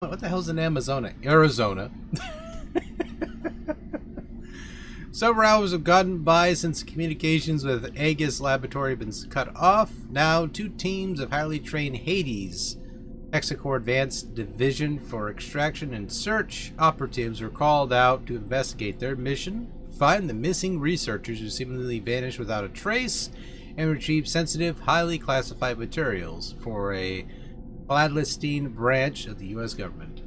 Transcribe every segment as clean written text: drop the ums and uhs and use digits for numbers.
What the hell's in Arizona? Arizona. Several hours have gone by since communications with Aegis Laboratory have been cut off. Now, two teams of highly trained Hades Hexacore Advanced Division for Extraction and Search operatives were called out to investigate their mission, find the missing researchers who seemingly vanished without a trace, and retrieve sensitive, highly classified materials for a clandestine branch of the U.S. government.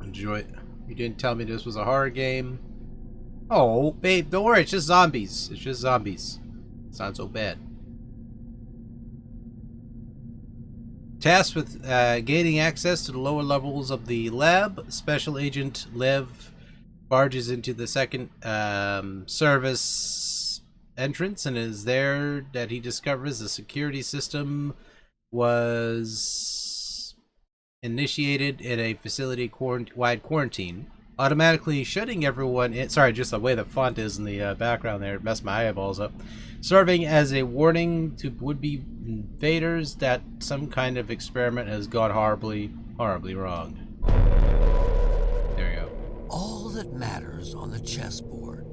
Enjoy it. You didn't tell me this was a horror game. Oh, babe, don't worry. It's just zombies. It's just zombies. It's not so bad. Tasked with gaining access to the lower levels of the lab, Special Agent Lev barges into the second service entrance, and it is there that he discovers the security system was initiated in a facility-wide quarantine, automatically shutting everyone in. Sorry, just the way the font is in the background there, it messed my eyeballs up. Serving as a warning to would-be invaders that some kind of experiment has gone horribly wrong. There you go. All that matters on the chessboard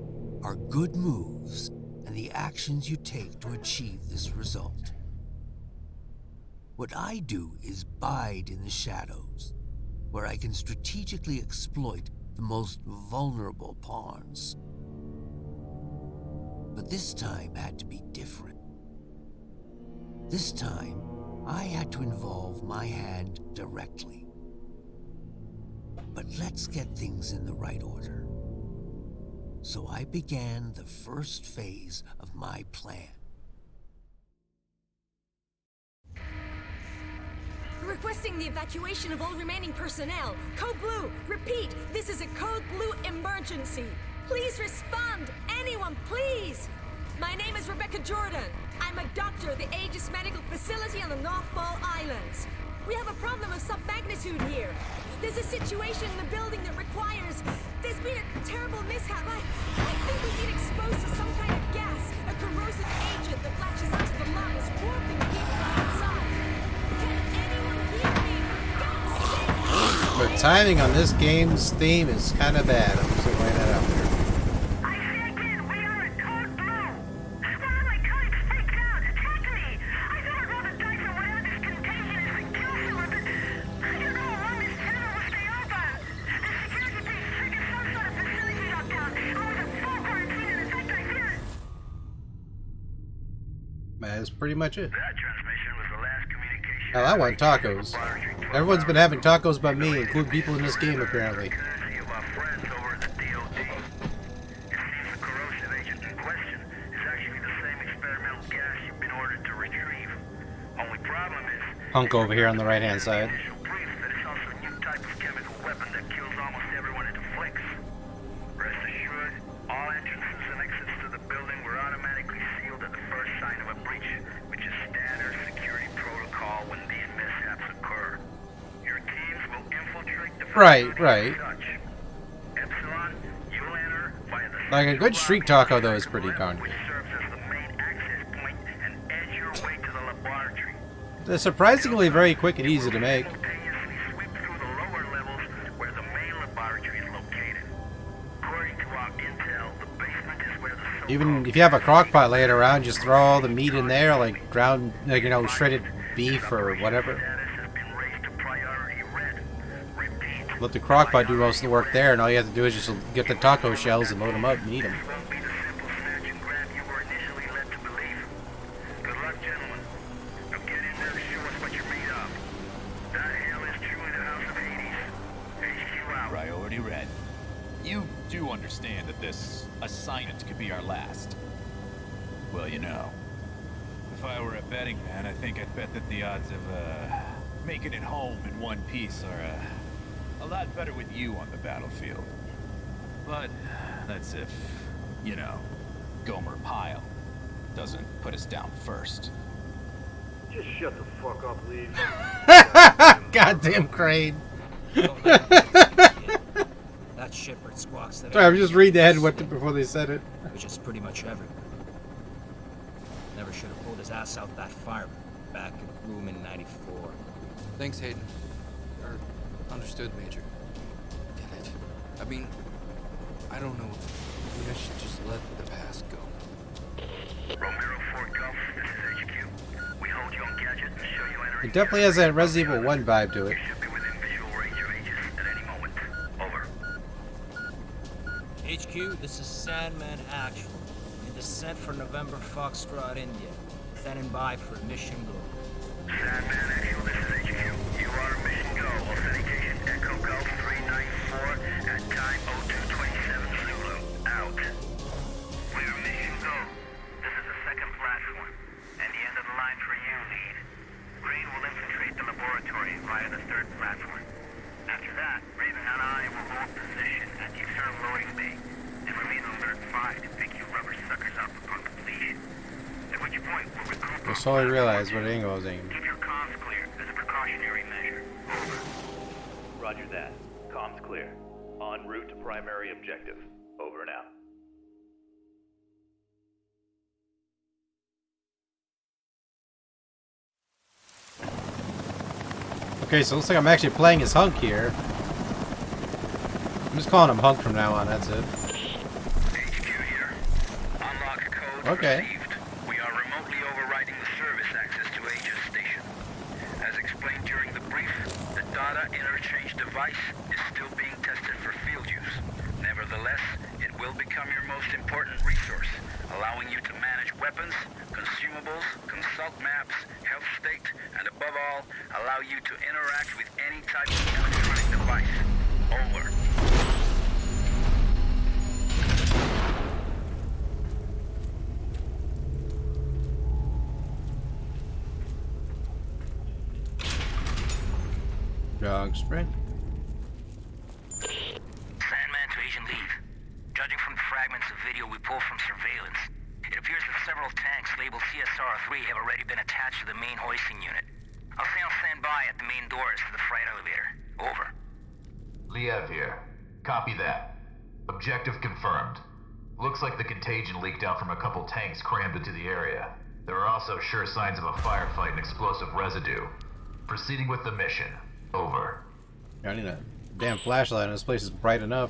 are good moves and the actions you take to achieve this result. What I do is bide in the shadows, where I can strategically exploit the most vulnerable pawns. But this time had to be different. This time, I had to involve my hand directly. But let's get things in the right order. So I began the first phase of my plan. Requesting the evacuation of all remaining personnel. Code Blue, repeat, this is a Code Blue emergency. Please respond, anyone, please. My name is Rebecca Jordan. I'm a doctor at the Aegis Medical Facility on the North Ball Islands. We have a problem of some magnitude here. There's a situation in the building that requires... There's been a terrible mishap. I think we've been exposed to some kind of gas, a corrosive agent that latches onto the lungs, warping people outside. Can anyone hear me? God save me! The timing on this game's theme is kind of bad. I'm just gonna lay that out there. That's pretty much it. That transmission was the last communication. Now I want tacos. Everyone's been having tacos but me, including people in this game apparently. Of our friends over at the DOD. It seems the corrosive agent in question is actually the same experimental gas you've been ordered to retrieve. Only problem is... Hunk over here on the right hand side. Initial brief that it's also a new type of chemical weapon that kills almost everyone it deflects. Rest assured, all entrances and exits to the building were automatically sealed at the first sign of a breach, which is standard security protocol when these mishaps occur. Your teams will infiltrate the Right. facility as such. Epsilon, you'll enter via the Like a good street taco though is pretty darn which good. serves as the main access point and edge your way to the laboratory. They're surprisingly very quick and easy to make. Simultaneously sweep through the lower levels where the main laboratory is located. According to our intel, the basement is where the Even if you have a crock pot laying around, just throw all the meat in there, like ground, like, you know, shredded beef or whatever. status has been raised to priority red. Repeat. Let the crock pot do most of the work there, and all you have to do is just get the taco shells and load them up and eat them. This won't be the simple snatch and grab you were initially led to believe. Good luck, gentlemen. Now get in there to show us what you're made of. That hell is truly the House of Hades. HQ out. Priority red. You do understand that this assignment could be our last. Well, you know, if I were a betting man, I think I'd bet that the odds of making it home in one piece are a lot better with you on the battlefield. But that's if, you know, Gomer Pyle doesn't put us down first. Just shut the fuck up, Lee. Goddamn Crane. That shitbird squawks that Sorry, I'm just reading ahead before they said it. which is pretty much everywhere. Never should have pulled his ass out that fireman back in room in '94. Thanks, Hayden. Or Understood, Major. Get it. I mean, I don't know. Maybe I should just let the past go. Romero 4 Golf, this is HQ. We hold you on gadget and show you entering. It definitely has that Resident Evil 1 vibe to it. You should be within visual range of Aegis at any moment. Over. HQ, this is Sandman Actual. In descent for November Foxtrot, India. Standing by for mission go. Sandman Actual, this is HQ. You are mission go. Authentication Echo Golf 394 at time 0227 Zulu. Out. Clear mission go. This is the second platform. And the end of the line for you, lead. Green will infiltrate the laboratory via the third platform. After that, Raven and I will hold position at the external loading bay and remain on alert 5 to pick you rubber suckers up upon completion. At which point, we'll regroup. I slowly realized what angle I was aiming. Keep your comms clear as a precautionary measure. Over. Roger that. Comms clear. En route to primary objective. Over and out. Okay, so it looks like I'm actually playing as Hunk here. I'm just calling him Hunk from now on, that's it. HQ here. Unlock code Okay. received. We are remotely overriding the service access to Aegis Station. As explained during the brief, the data interchange device is still being tested for field use. Nevertheless, it will become your most important resource, allowing you to manage weapons, consumables, consult maps, health state, and above all, allow you to interact with any type of electronic device. Over. Dog sprint. Sandman to Agent Leave. Judging from the fragments of video we pulled from surveillance, it appears that several tanks labeled CSR-3 have already been attached to the main hoisting unit. I'll stay on standby at the main doors to the freight elevator. Over. Liev here. Copy that. Objective confirmed. Looks like the contagion leaked out from a couple tanks crammed into the area. There are also sure signs of a firefight and explosive residue. Proceeding with the mission. Over. I need a damn flashlight, and this place is bright enough.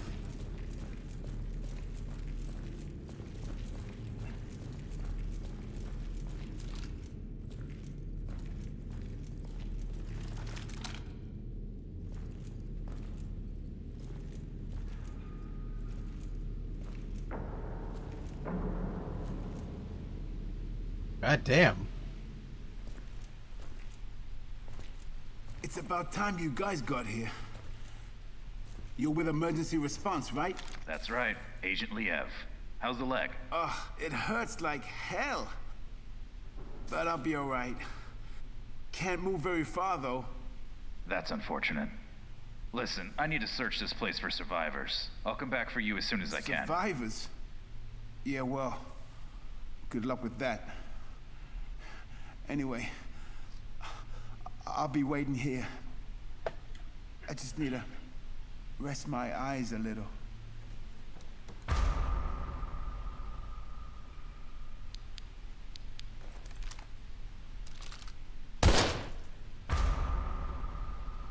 God damn. It's about time you guys got here. You're with emergency response, right? That's right. Agent Liev. How's the leg? Ugh, it hurts like hell. But I'll be alright. Can't move very far, though. That's unfortunate. Listen, I need to search this place for survivors. I'll come back for you as soon as I can. Survivors? Yeah, well, good luck with that. Anyway, I'll be waiting here. I just need to rest my eyes a little.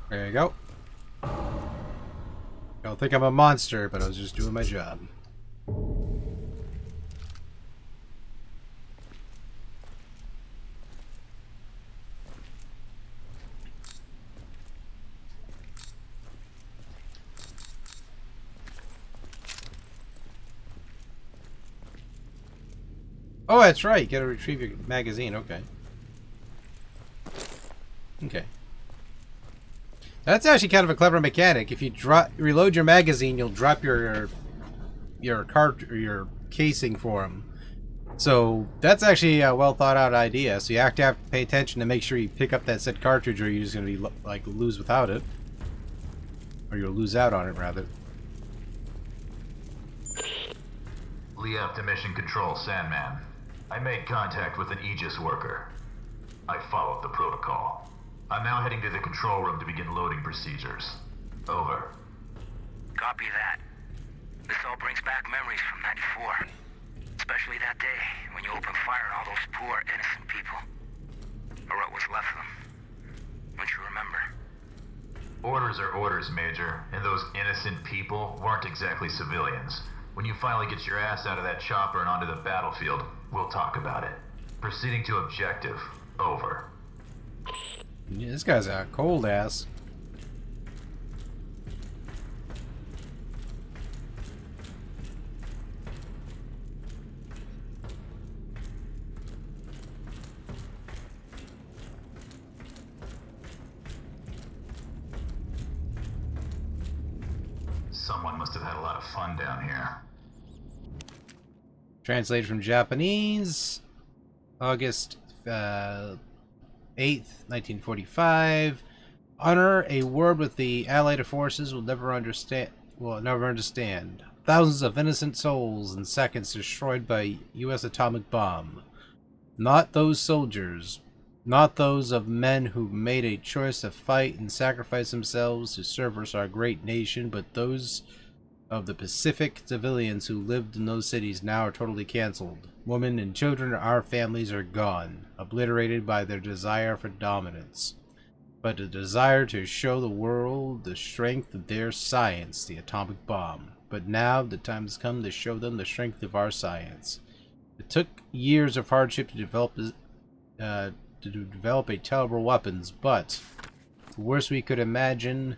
There you go. Don't think I'm a monster, but I was just doing my job. Oh, that's right. You gotta retrieve your magazine. Okay. Okay. That's actually kind of a clever mechanic. If you reload your magazine, you'll drop your casing for them. So that's actually a well thought out idea. So you have to pay attention to make sure you pick up that said cartridge, or you're just gonna be like lose without it, or you'll lose out on it rather. Liev to Mission Control, Sandman. I made contact with an Aegis worker. I followed the protocol. I'm now heading to the control room to begin loading procedures. Over. Copy that. This all brings back memories from '94. Especially that day when you opened fire on all those poor, innocent people. Or what was left of them. Don't you remember? Orders are orders, Major, and those innocent people weren't exactly civilians. When you finally get your ass out of that chopper and onto the battlefield, we'll talk about it. Proceeding to objective. Over. Yeah, this guy's a cold ass. Someone must have had a lot of fun down here. Translated from Japanese, August 8th, 1945. Honor, a word with the Allied forces will never understand. Thousands of innocent souls in seconds destroyed by U.S. atomic bomb. Not those soldiers, not those of men who made a choice to fight and sacrifice themselves to service our great nation, but those of the Pacific civilians who lived in those cities now are totally canceled. Women and children of our families are gone, obliterated by their desire for dominance. But a desire to show the world the strength of their science, the atomic bomb. But now the time has come to show them the strength of our science. It took years of hardship to develop a terrible weapons, but the worst we could imagine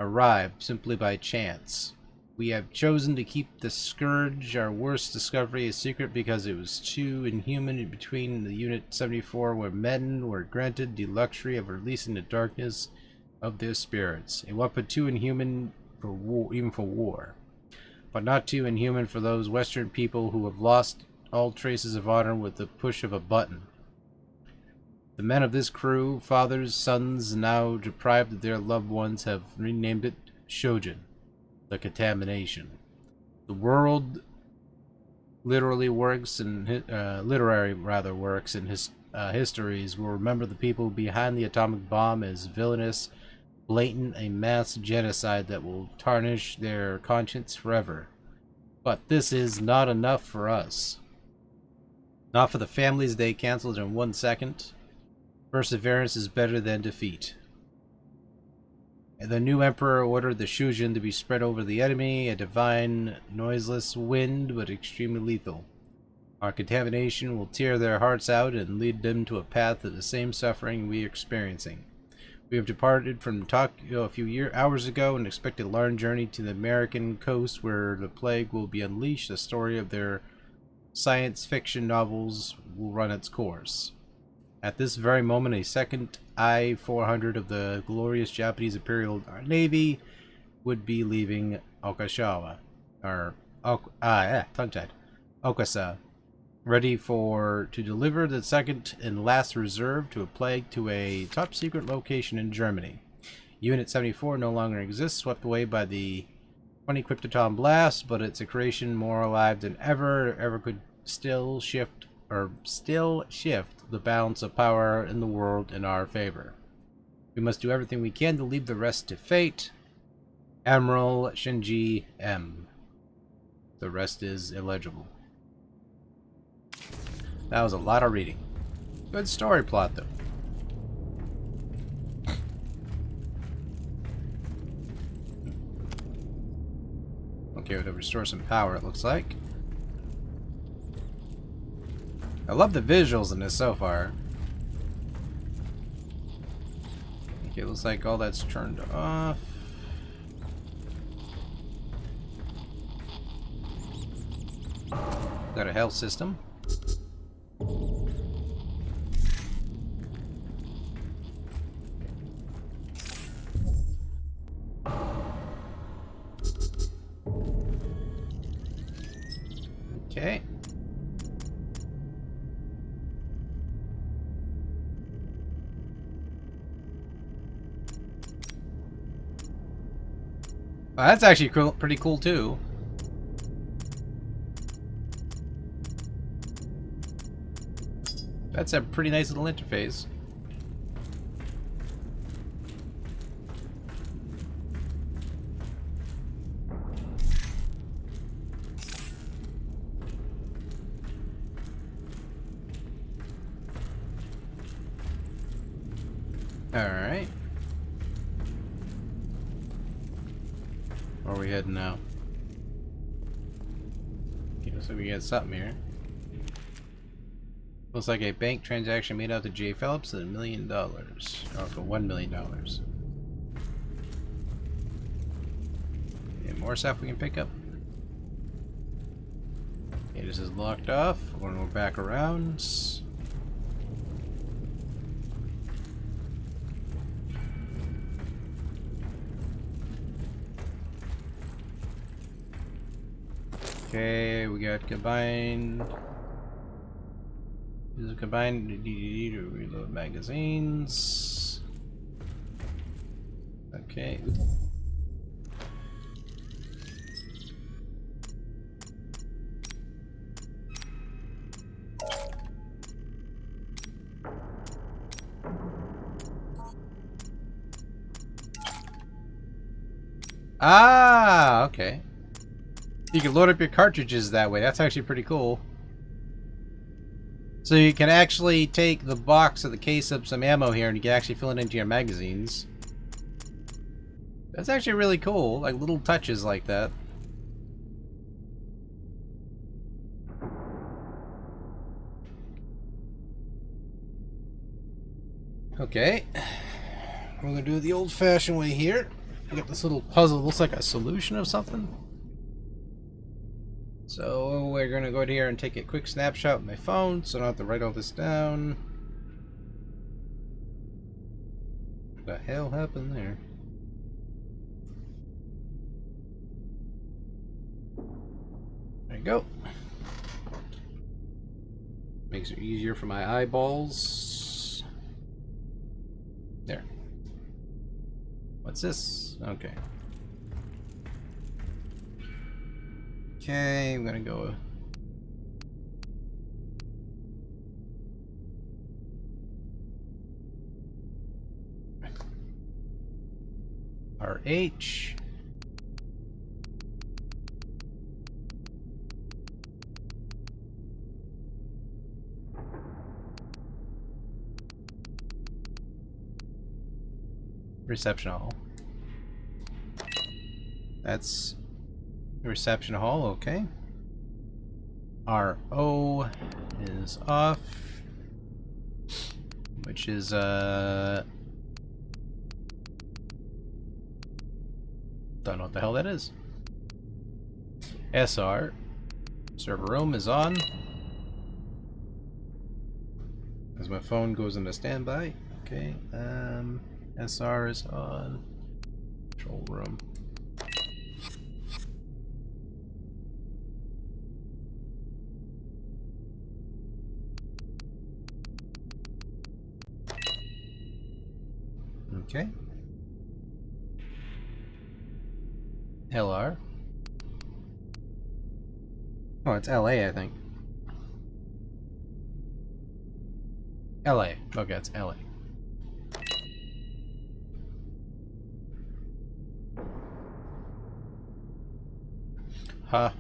arrived simply by chance. We have chosen to keep the Scourge, our worst discovery, a secret because it was too inhuman. Between the Unit 74, where men were granted the luxury of releasing the darkness of their spirits. A weapon too inhuman for war, even for war, but not too inhuman for those Western people who have lost all traces of honor with the push of a button. The men of this crew, fathers, sons, now deprived of their loved ones, have renamed it Shojin. The contamination. The world literary works in histories will remember the people behind the atomic bomb as villainous, blatant, a mass genocide that will tarnish their conscience forever. But this is not enough for us. Not for the families they canceled in 1 second. Perseverance is better than defeat. The new emperor ordered the Shujin to be spread over the enemy, a divine, noiseless wind, but extremely lethal. Our contamination will tear their hearts out and lead them to a path of the same suffering we are experiencing. We have departed from Tokyo a few hours ago and expect a long journey to the American coast where the plague will be unleashed. The story of their science fiction novels will run its course. At this very moment, a second I-400 of the glorious Japanese Imperial Navy would be leaving Okinawa, Okasa, ready to deliver the second and last reserve to a top secret location in Germany. Unit 74 no longer exists, swept away by the 20 cryptoton blast, but it's a creation more alive than ever could still shift the balance of power in the world in our favor. We must do everything we can to leave the rest to fate. Admiral Shinji M. The rest is illegible. That was a lot of reading. Good story plot, though. Okay, to restore some power, it looks like. I love the visuals in this so far. Okay, looks like all that's turned off. Got a health system. Okay. Well, that's actually cool, pretty cool too. That's a pretty nice little interface. All right. Where are we heading now? Okay, so we got something here. Looks like a bank transaction made out to J. Phillips at $1 million. Or for $1 million. Okay, more stuff we can pick up. Okay, this is locked off. We're gonna go back around. Okay, we got combined. This is combined DDD to reload magazines. Okay. Ah, okay. You can load up your cartridges that way. That's actually pretty cool. So you can actually take the box or the case of some ammo here and you can actually fill it into your magazines. That's actually really cool. Like little touches like that. Okay. We're gonna do it the old-fashioned way here. We got this little puzzle. Looks like a solution of something. So we're gonna go here and take a quick snapshot with my phone, so I don't have to write all this down. What the hell happened there? There you go. Makes it easier for my eyeballs. There. What's this? Okay. Okay, I'm gonna go. RH. Reception hall. That's reception hall, okay. RO is off, which is don't know what the hell that is. SR server room is on as my phone goes into standby. Okay, SR is on. Control room. Okay. LR. Oh, it's LA, I think. LA. Okay, it's LA.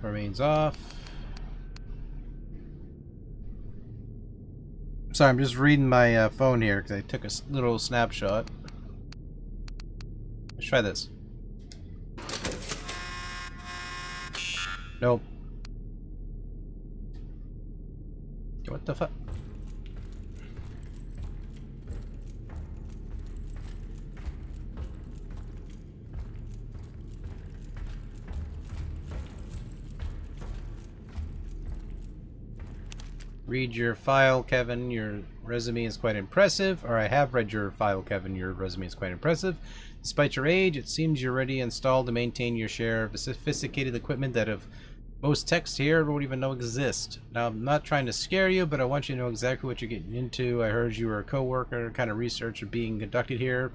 Remains off. Sorry, I'm just reading my phone here because I took a little snapshot. Let's try this. Nope. What the fuck? Read your file, Kevin. Your resume is quite impressive. Or I have read your file, Kevin. Your resume is quite impressive. Despite your age, it seems you're already installed to maintain your share of sophisticated equipment that of most techs here don't even know exist. Now, I'm not trying to scare you, but I want you to know exactly what you're getting into. I heard you were a co-worker, kind of research being conducted here.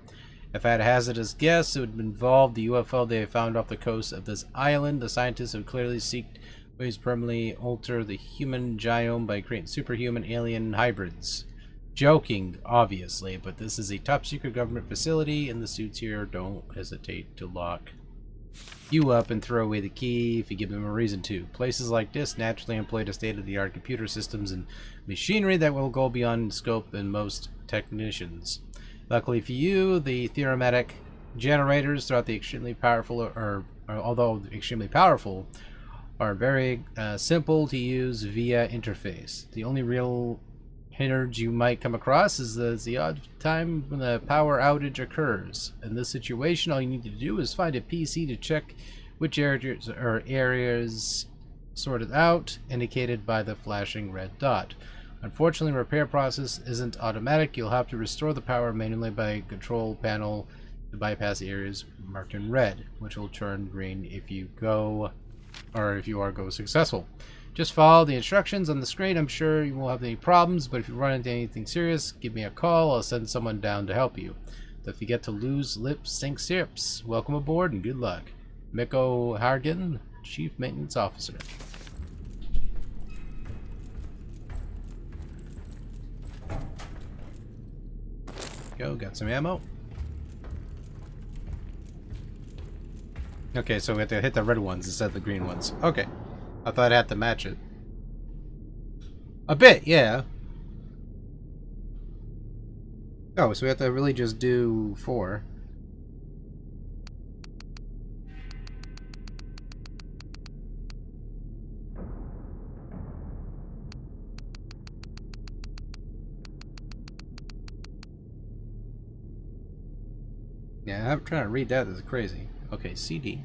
If I had a hazardous guess, it would involve the UFO they found off the coast of this island. The scientists have clearly seeked ways to permanently alter the human genome by creating superhuman alien hybrids. Joking, obviously, but this is a top secret government facility, and the suits here don't hesitate to lock you up and throw away the key if you give them a reason to. Places like this naturally employ the state-of-the-art computer systems and machinery that will go beyond scope in most technicians. Luckily for you, the theoretic generators throughout the extremely powerful, or although extremely powerful, are very simple to use via interface. The only real hindrance you might come across is the odd time when a power outage occurs. In this situation, all you need to do is find a PC to check which areas sorted out, indicated by the flashing red dot. Unfortunately, the repair process isn't automatic. You'll have to restore the power manually by a control panel to bypass the areas marked in red, which will turn green if you are successful. Just follow the instructions on the screen. I'm sure you won't have any problems, but if you run into anything serious, give me a call. I'll send someone down to help you. Don't forget to lose lips, sink ships. Welcome aboard and good luck. Mikko Hargen, Chief Maintenance Officer. Go, got some ammo. Okay, so we have to hit the red ones instead of the green ones. Okay. I thought I had to match it. A bit, yeah. Oh, so we have to really just do 4. Yeah, I'm trying to read that. That's crazy. Okay, CD.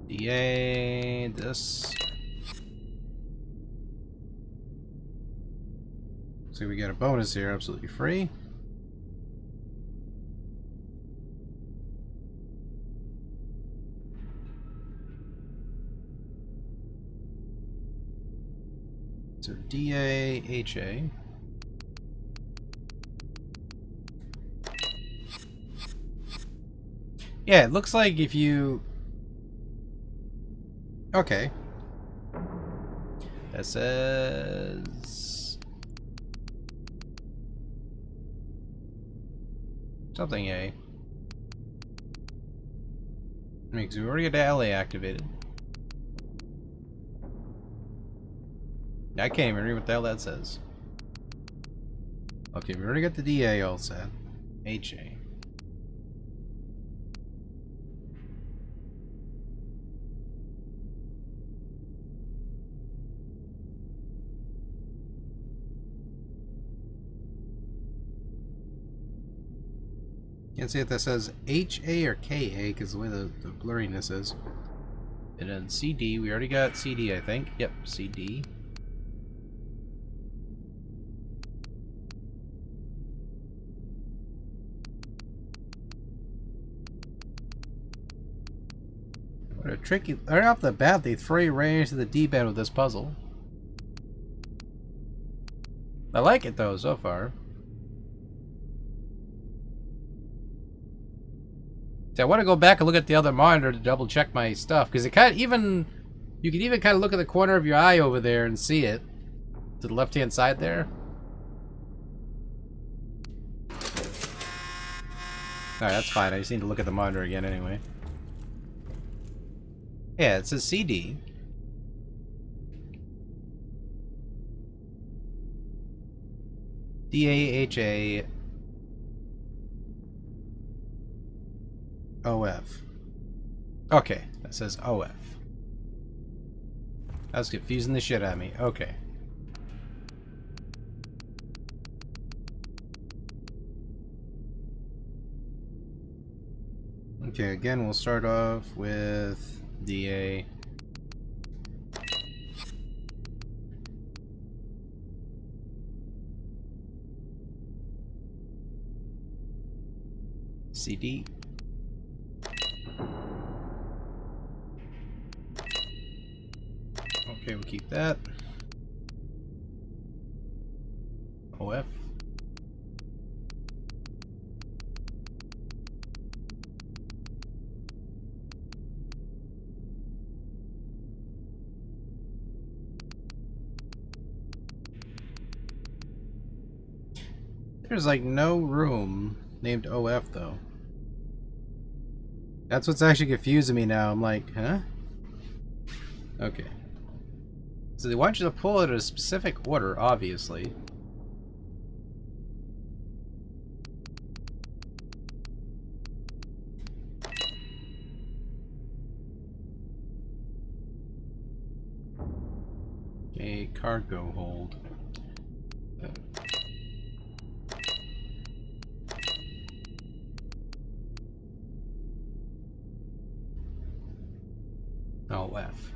DA, this. So we got a bonus here, absolutely free. So DA, HA. Yeah, it looks like if you... Okay. That says... something A. Because we already got LA activated. I can't even read what the hell that says. Okay, we already got the DA all set. HA. Can't see if that says HA or KA because the way the blurriness is. And then CD, we already got CD, I think. Yep, CD. What a tricky... Right off the bat, they throw you right into the D-pad with this puzzle. I like it though, so far. See, I want to go back and look at the other monitor to double check my stuff, because it kind of even... You can even kind of look at the corner of your eye over there and see it. To the left-hand side there. Alright, that's fine. I just need to look at the monitor again anyway. Yeah, it says CD. DAHA OF. Okay, that says OF. That was confusing the shit out of me. Okay. Okay, again, we'll start off with DA. CD. Okay, we'll keep that. OF. There's like no room named OF though. That's what's actually confusing me now. I'm like, huh? Okay. So they want you to pull it in a specific order, obviously. A cargo hold. Oh, F.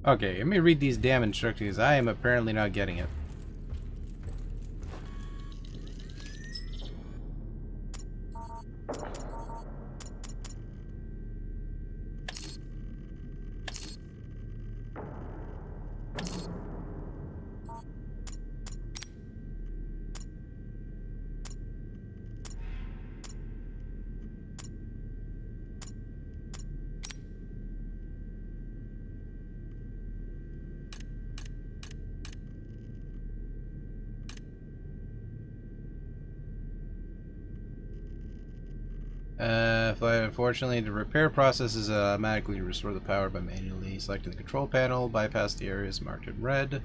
Okay, let me read these damn instructions. I am apparently not getting it. Unfortunately, the repair process is automatically restore the power by manually selecting the control panel, bypass the areas marked in red.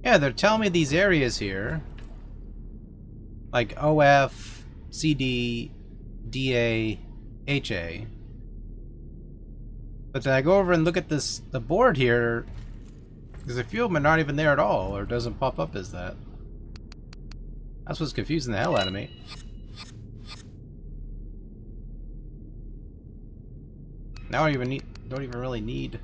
Yeah, they're telling me these areas here. Like OF, CD, DA, HA. But then I go over and look at the board here. There's a few of them are not even there at all, or doesn't pop up as that. That's what's confusing the hell out of me. Now I don't even really need.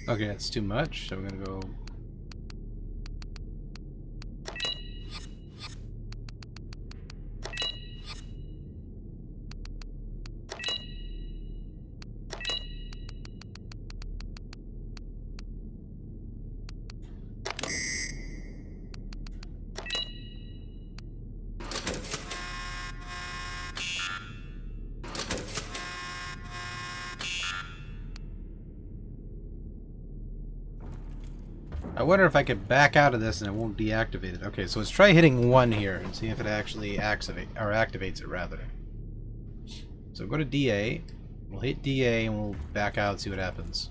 Okay, that's too much, so we're gonna go. I wonder if I could back out of this and it won't deactivate it. Okay, so let's try hitting 1 here and see if it actually activates it rather. So go to DA. We'll hit DA and we'll back out and see what happens.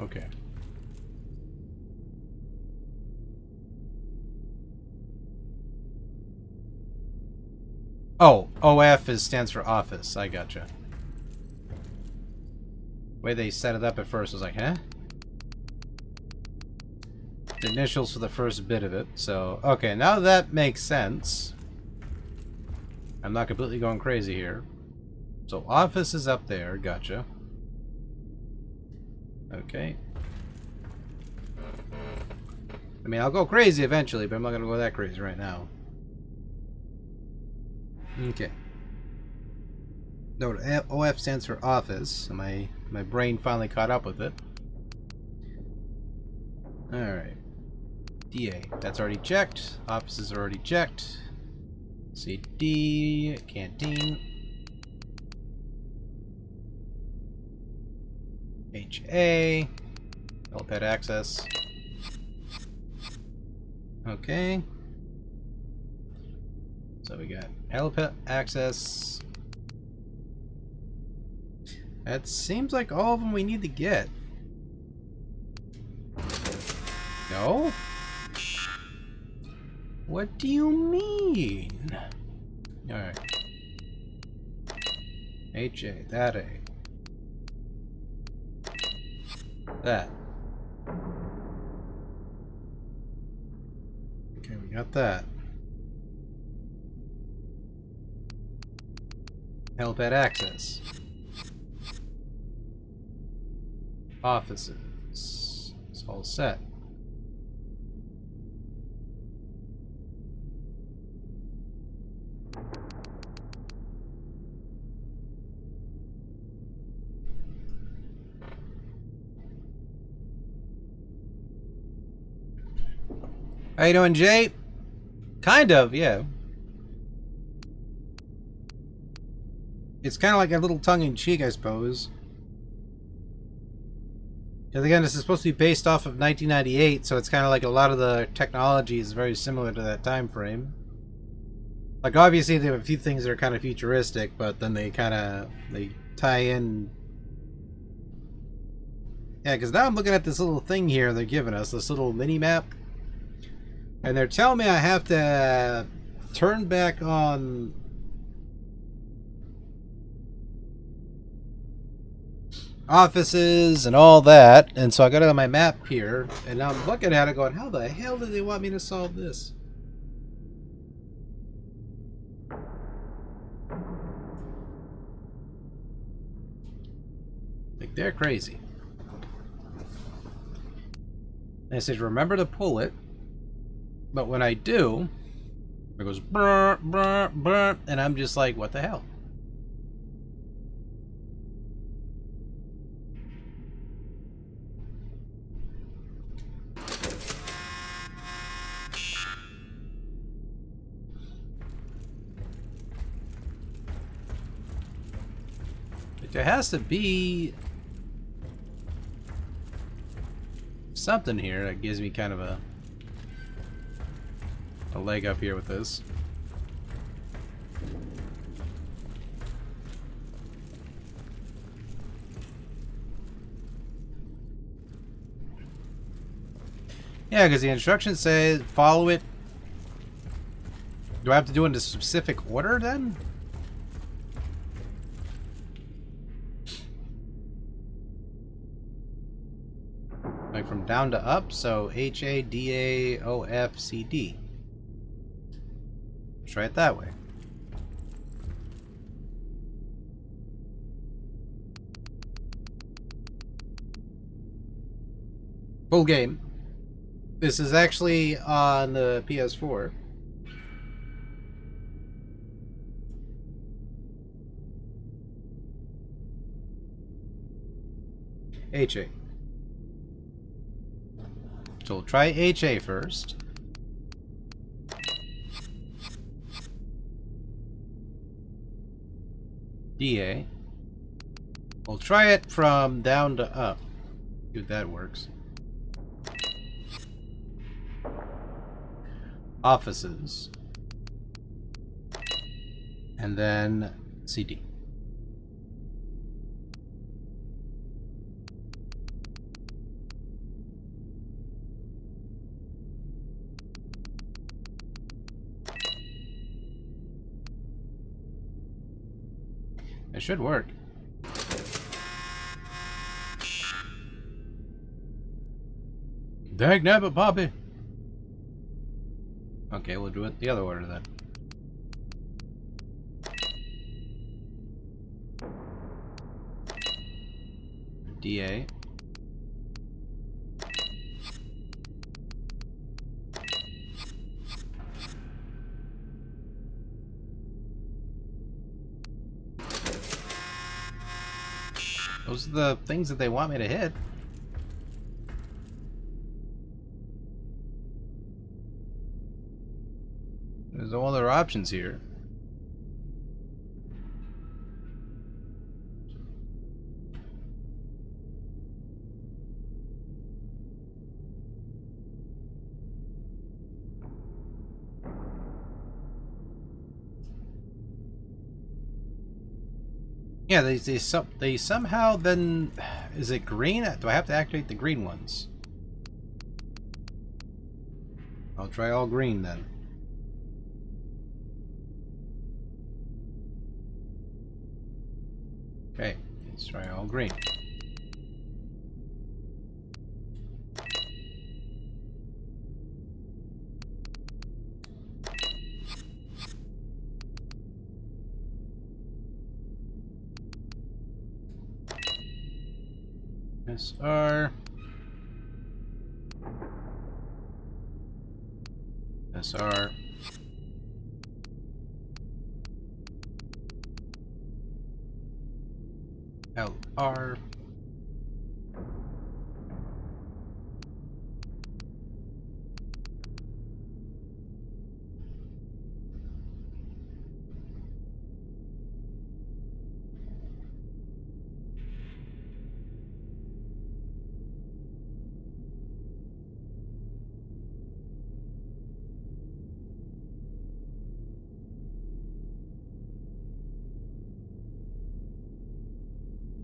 Okay. Oh, OF stands for office. I gotcha. The way they set it up at first was like, huh? The initials for the first bit of it. So, okay, now that makes sense. I'm not completely going crazy here. So, office is up there. Gotcha. Okay. I mean, I'll go crazy eventually, but I'm not gonna go that crazy right now. Okay. No, OF stands for office. My brain finally caught up with it. Alright. DA. That's already checked. Offices are already checked. CD. Canteen. HA. Helipad access. Okay. So we got helipad access. That seems like all of them we need to get. No? What do you mean? Alright. HA, that A. That. Okay, we got that. Helipad access. Offices. It's all set. How you doing, Jay? Kind of, yeah. It's kind of like a little tongue-in-cheek, I suppose. Because again, this is supposed to be based off of 1998, so it's kind of like a lot of the technology is very similar to that time frame. Like, obviously, there are a few things that are kind of futuristic, but then they tie in. Yeah, because now I'm looking at this little thing here they're giving us, this little mini-map. And they're telling me I have to turn back on offices and all that. And so I got it on my map here. And now I'm looking at it going, how the hell do they want me to solve this? Like, they're crazy. And it says, remember to pull it. But when I do, it goes brr, brr, brr, and I'm just like, what the hell? Like, there has to be something here that gives me kind of a leg up here with this. Yeah, because the instructions say follow it. Do I have to do it in a specific order then? Like from down to up, so H A D A O F C D. Try it that way. Full game. This is actually on the PS4. HA. So we'll try HA first. DA. We'll try it from down to up. See if that works. Offices. And then CD. It should work. Dag nabbit, Poppy. Okay, we'll do it the other order then. DA. Those are the things that they want me to hit. There's no other options here. Yeah, they somehow then... Is it green? Do I have to activate the green ones? I'll try all green then. Okay, let's try all green. SR. SR. LR.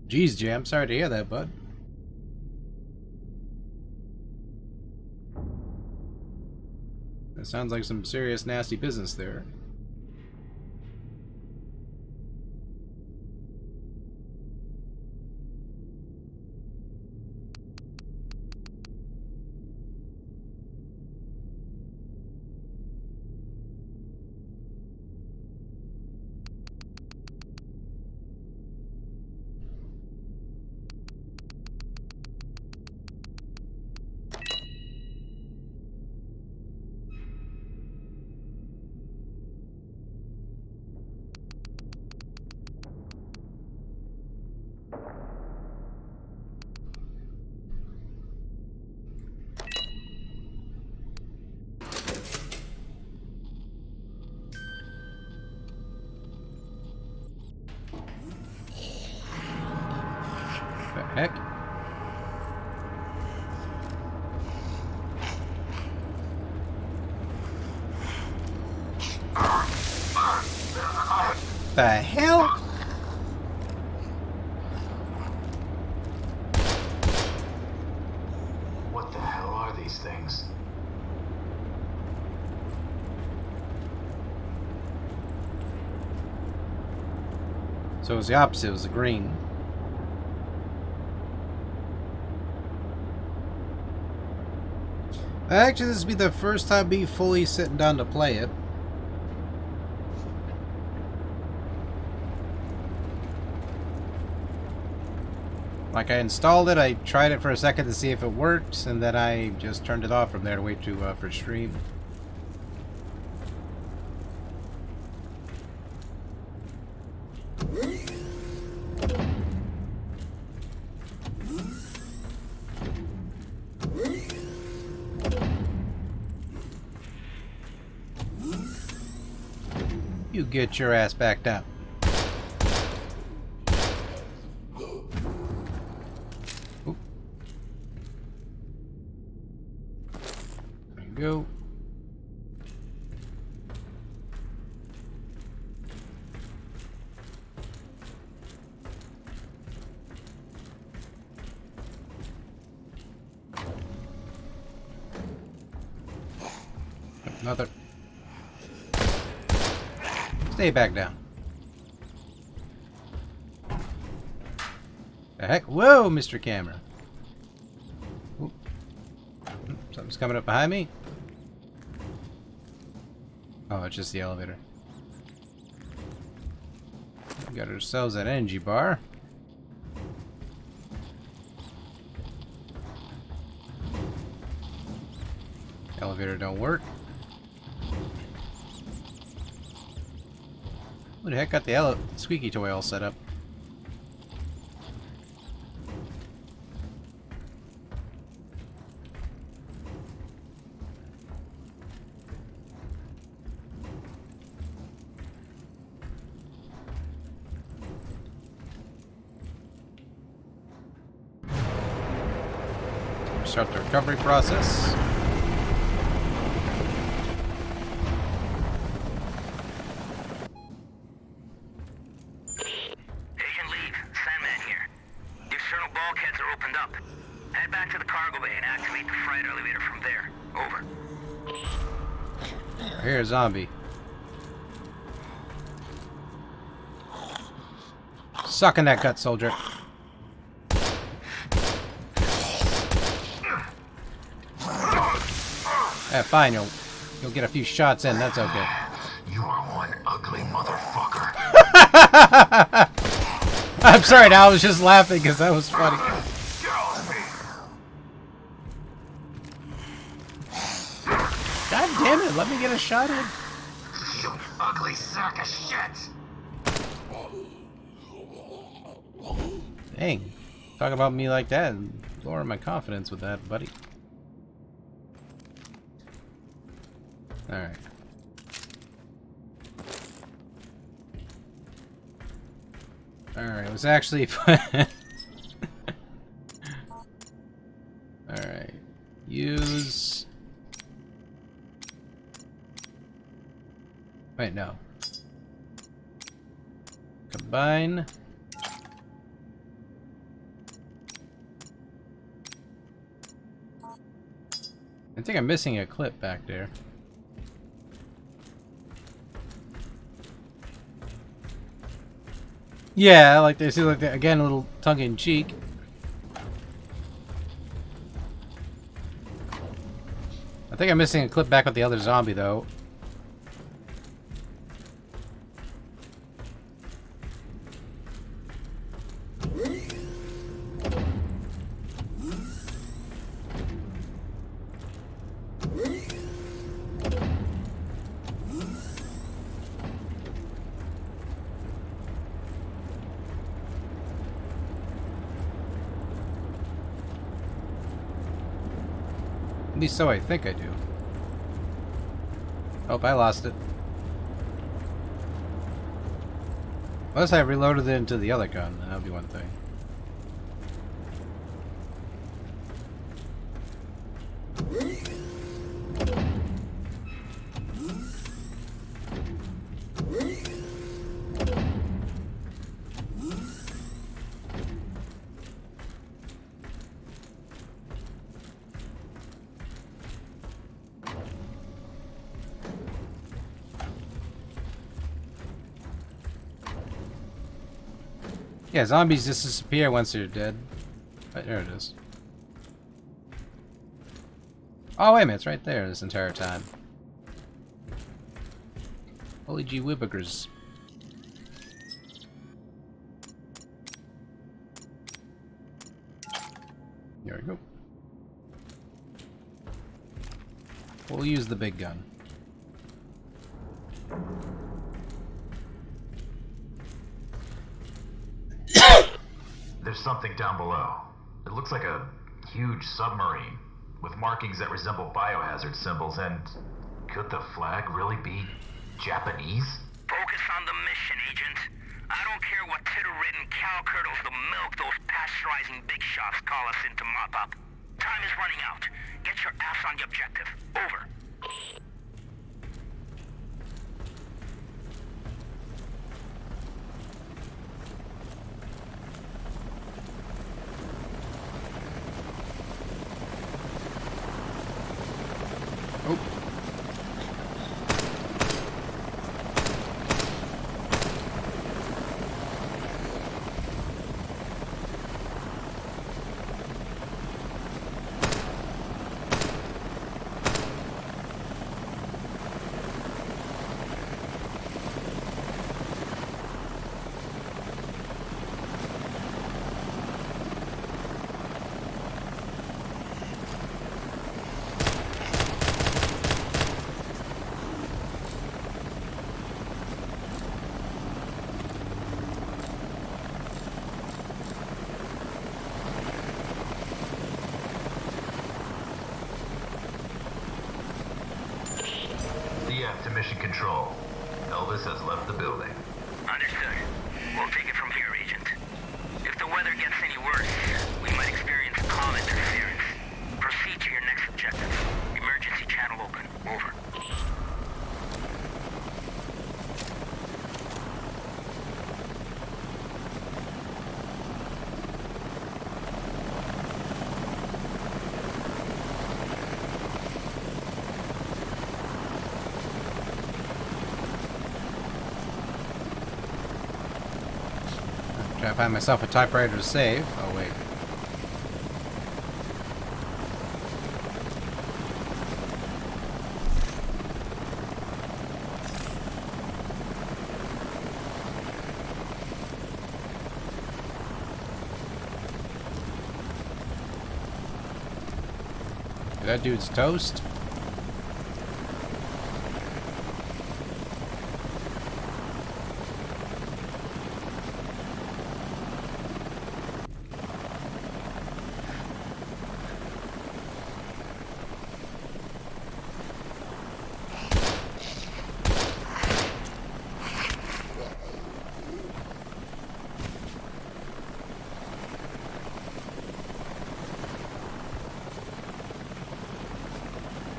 Jeez, Jay, I'm sorry to hear that, bud. That sounds like some serious nasty business there. The heck? The hell? What the hell are these things? So it was the opposite, it was the green. Actually, this will be the first time me fully sitting down to play it. Like, I installed it, I tried it for a second to see if it worked, and then I just turned it off from there to wait for stream. You get your ass back down. Oop. There you go. Another. Stay back down. The heck? Whoa, Mr. Camera. Oop. Something's coming up behind me. Oh, it's just the elevator. We got ourselves an energy bar. Elevator don't work. Who the heck got the squeaky toy all set up? Start the recovery process. Agent Leave, Sandman here. The external bulkheads are opened up. Head back to the cargo bay and activate the freight elevator from there. Over. Here's zombie. Suck in that gut, soldier. Yeah, fine. You'll get a few shots in. That's okay. You are one ugly motherfucker. I'm sorry. Now I was just laughing because that was funny. God damn it! Let me get a shot in. You ugly sack of shit. Dang. Talk about me like that and lower my confidence with that, buddy. Alright. Alright, it was actually Alright. Use... Wait, no. Combine. I think I'm missing a clip back there. Yeah, like they see, like that again, a little tongue-in-cheek. I think I'm missing a clip back with the other zombie, though. At least so I think I do. Oh, I lost it. Unless I reloaded it into the other gun, that would be one thing. Yeah, zombies just disappear once they're dead. Right, there it is. Oh, wait a minute, it's right there this entire time. Holy gee whippers. There we go. We'll use the big gun. There's something down below. It looks like a huge submarine with markings that resemble biohazard symbols, and could the flag really be Japanese? Focus on the mission, Agent. I don't care what titter-ridden cow curdles the milk those pasteurizing big shots call us in to mop up. Time is running out. Get your ass on the objective. Over. To mission control. Elvis has left the building. Understood. We'll take it from here, Agent. If the weather gets any worse, we might experience comet interference. For Gotta find myself a typewriter to save. Oh, wait. That dude's toast.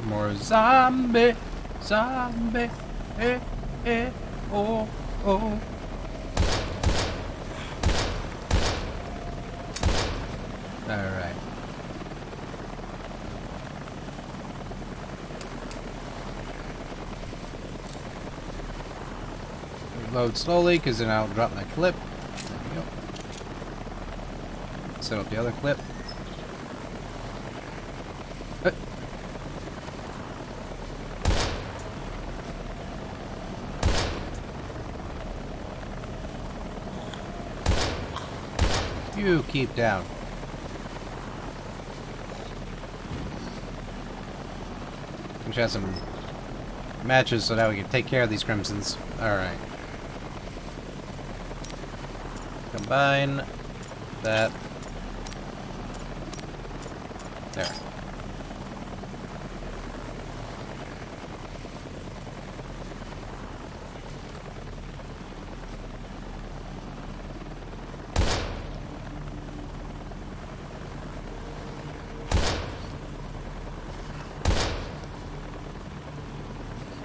More zombie, zombie, oh, oh. Alright. Reload slowly, because then I'll drop my clip. There we go. Set up the other clip. You keep down. We should have some matches so that we can take care of these crimsons. Alright. Combine that. There.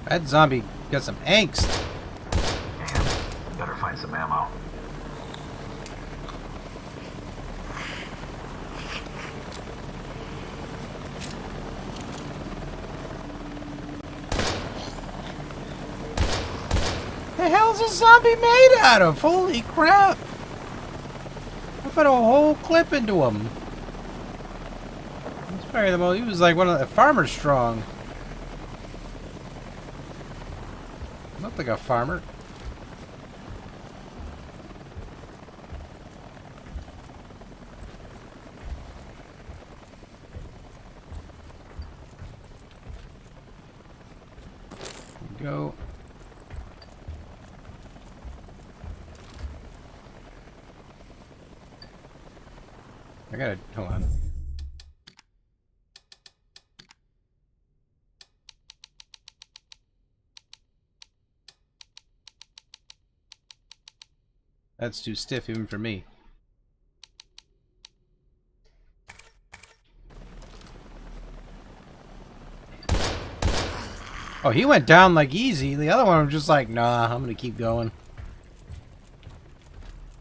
That zombie got some angst. Damn, better find some ammo. The hell's a zombie made out of? Holy crap! I put a whole clip into him. He's probably the most. He was like one of the farmers strong. Looked like a farmer. Go. I gotta, hold on. That's too stiff even for me. Oh, he went down like easy. The other one was just like, nah, I'm gonna keep going.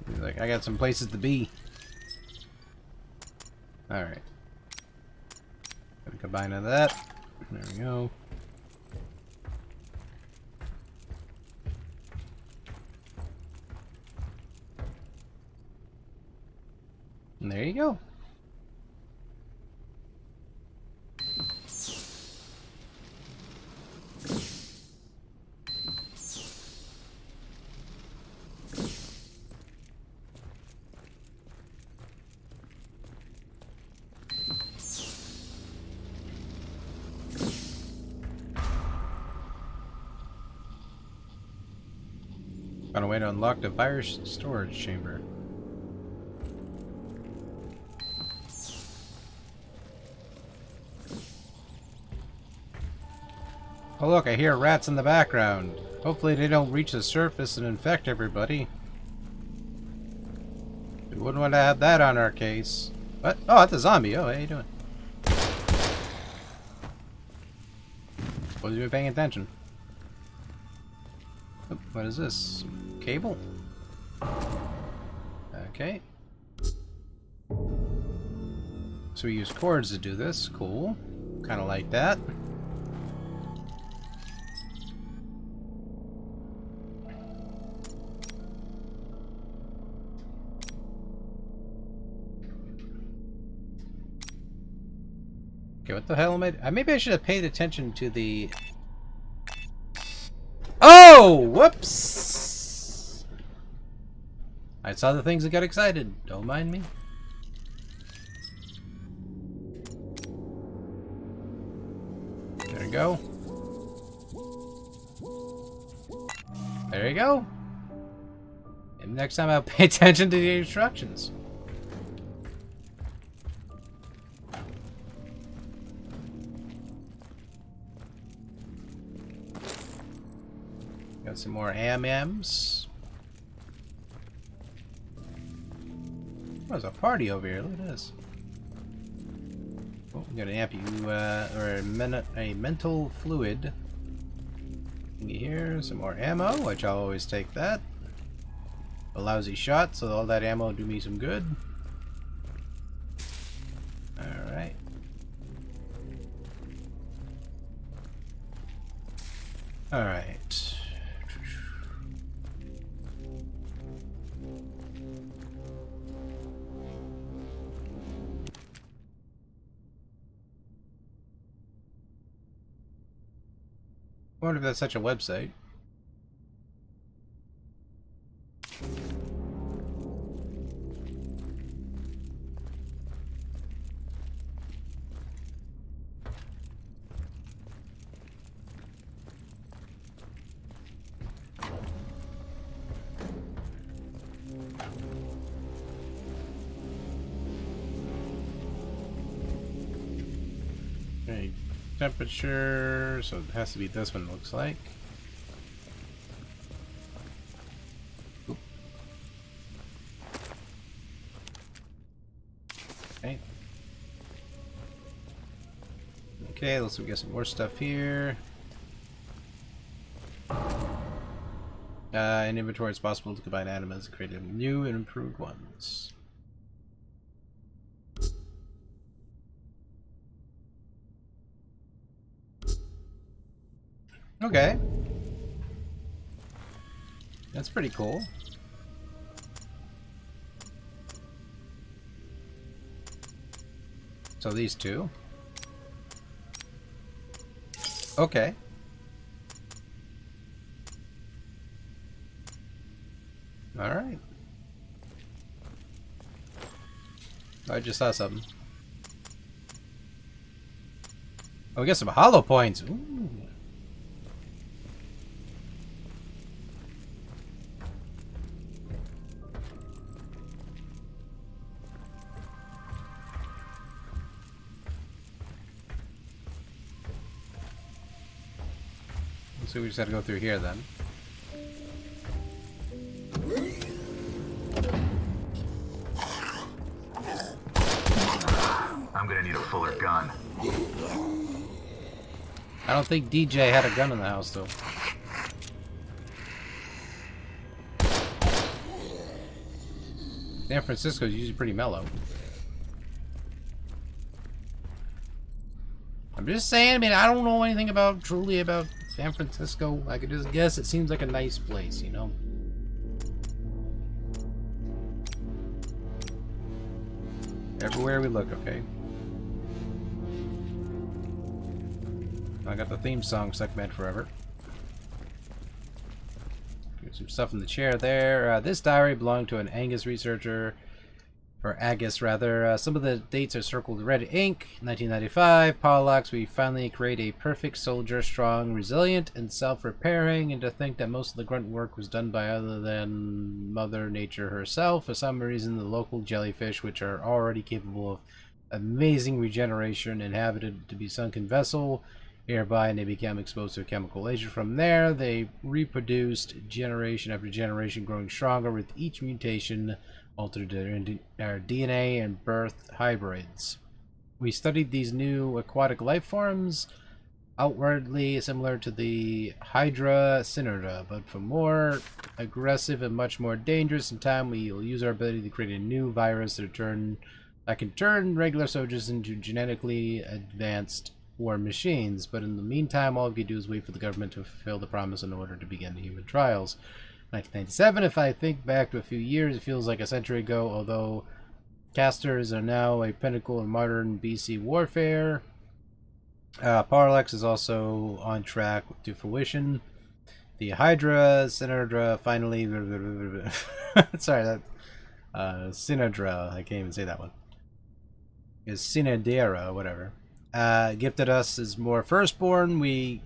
He's like, I got some places to be. Alright. Gonna combine to that. There we go. And there you go. Found a way to unlock the virus storage chamber. Oh look, I hear rats in the background. Hopefully they don't reach the surface and infect everybody. We wouldn't want to have that on our case. What? Oh, that's a zombie. Oh, how you doing? Wasn't even paying attention. Oh, what is this? Cable? Okay. So we use cords to do this. Cool. Kind of like that. Okay, what the hell am I... maybe I should have paid attention to the... Oh! Whoops! I saw the things that got excited. Don't mind me. There we go. There you go. And next time I'll pay attention to the instructions. Got some more AMMs. Oh, there's a party over here. Look at this. Oh, we got an amp or a mental fluid. Here, some more ammo, which I'll always take that. A lousy shot, so all that ammo will do me some good. Alright. Alright. I wonder if that's such a website. Okay, temperature, so it has to be this one, looks like. Oop. Okay. Okay, let's get some more stuff here. In inventory, it's possible to combine items and create new and improved ones. Okay. That's pretty cool. So these two. Okay. Alright. I just saw something. Oh, we got some hollow points. Ooh. So we just had to go through here then. I'm gonna need a fuller gun. I don't think DJ had a gun in the house though. San Francisco is usually pretty mellow. I'm just saying, I mean, I don't know anything truly about San Francisco. I could just guess it seems like a nice place, you know? Everywhere we look, okay? I got the theme song stuck in my head forever. There's some stuff in the chair there. This diary belonged to an Angus researcher. Or Agus, rather. Some of the dates are circled in red ink. 1995, Pollux, we finally create a perfect soldier, strong, resilient, and self-repairing, and to think that most of the grunt work was done by other than Mother Nature herself. For some reason, the local jellyfish, which are already capable of amazing regeneration, inhabited to be sunken vessel nearby, and they became exposed to a chemical agent. From there, they reproduced generation after generation, growing stronger with each mutation, altered their DNA and birthed hybrids. We studied these new aquatic life forms, outwardly similar to the Hydra Synodra, but for more aggressive and much more dangerous. In time, we will use our ability to create a new virus that can turn regular soldiers into genetically advanced war machines. But in the meantime, all we can do is wait for the government to fulfill the promise in order to begin the human trials. 1997, if I think back to a few years, it feels like a century ago, although casters are now a pinnacle of modern BC warfare. Parallax is also on track to fruition. The Hydra, Synedra, finally... Sorry, that... Synedra, I can't even say that one. Is Synedera, whatever. Gifted us as more firstborn. We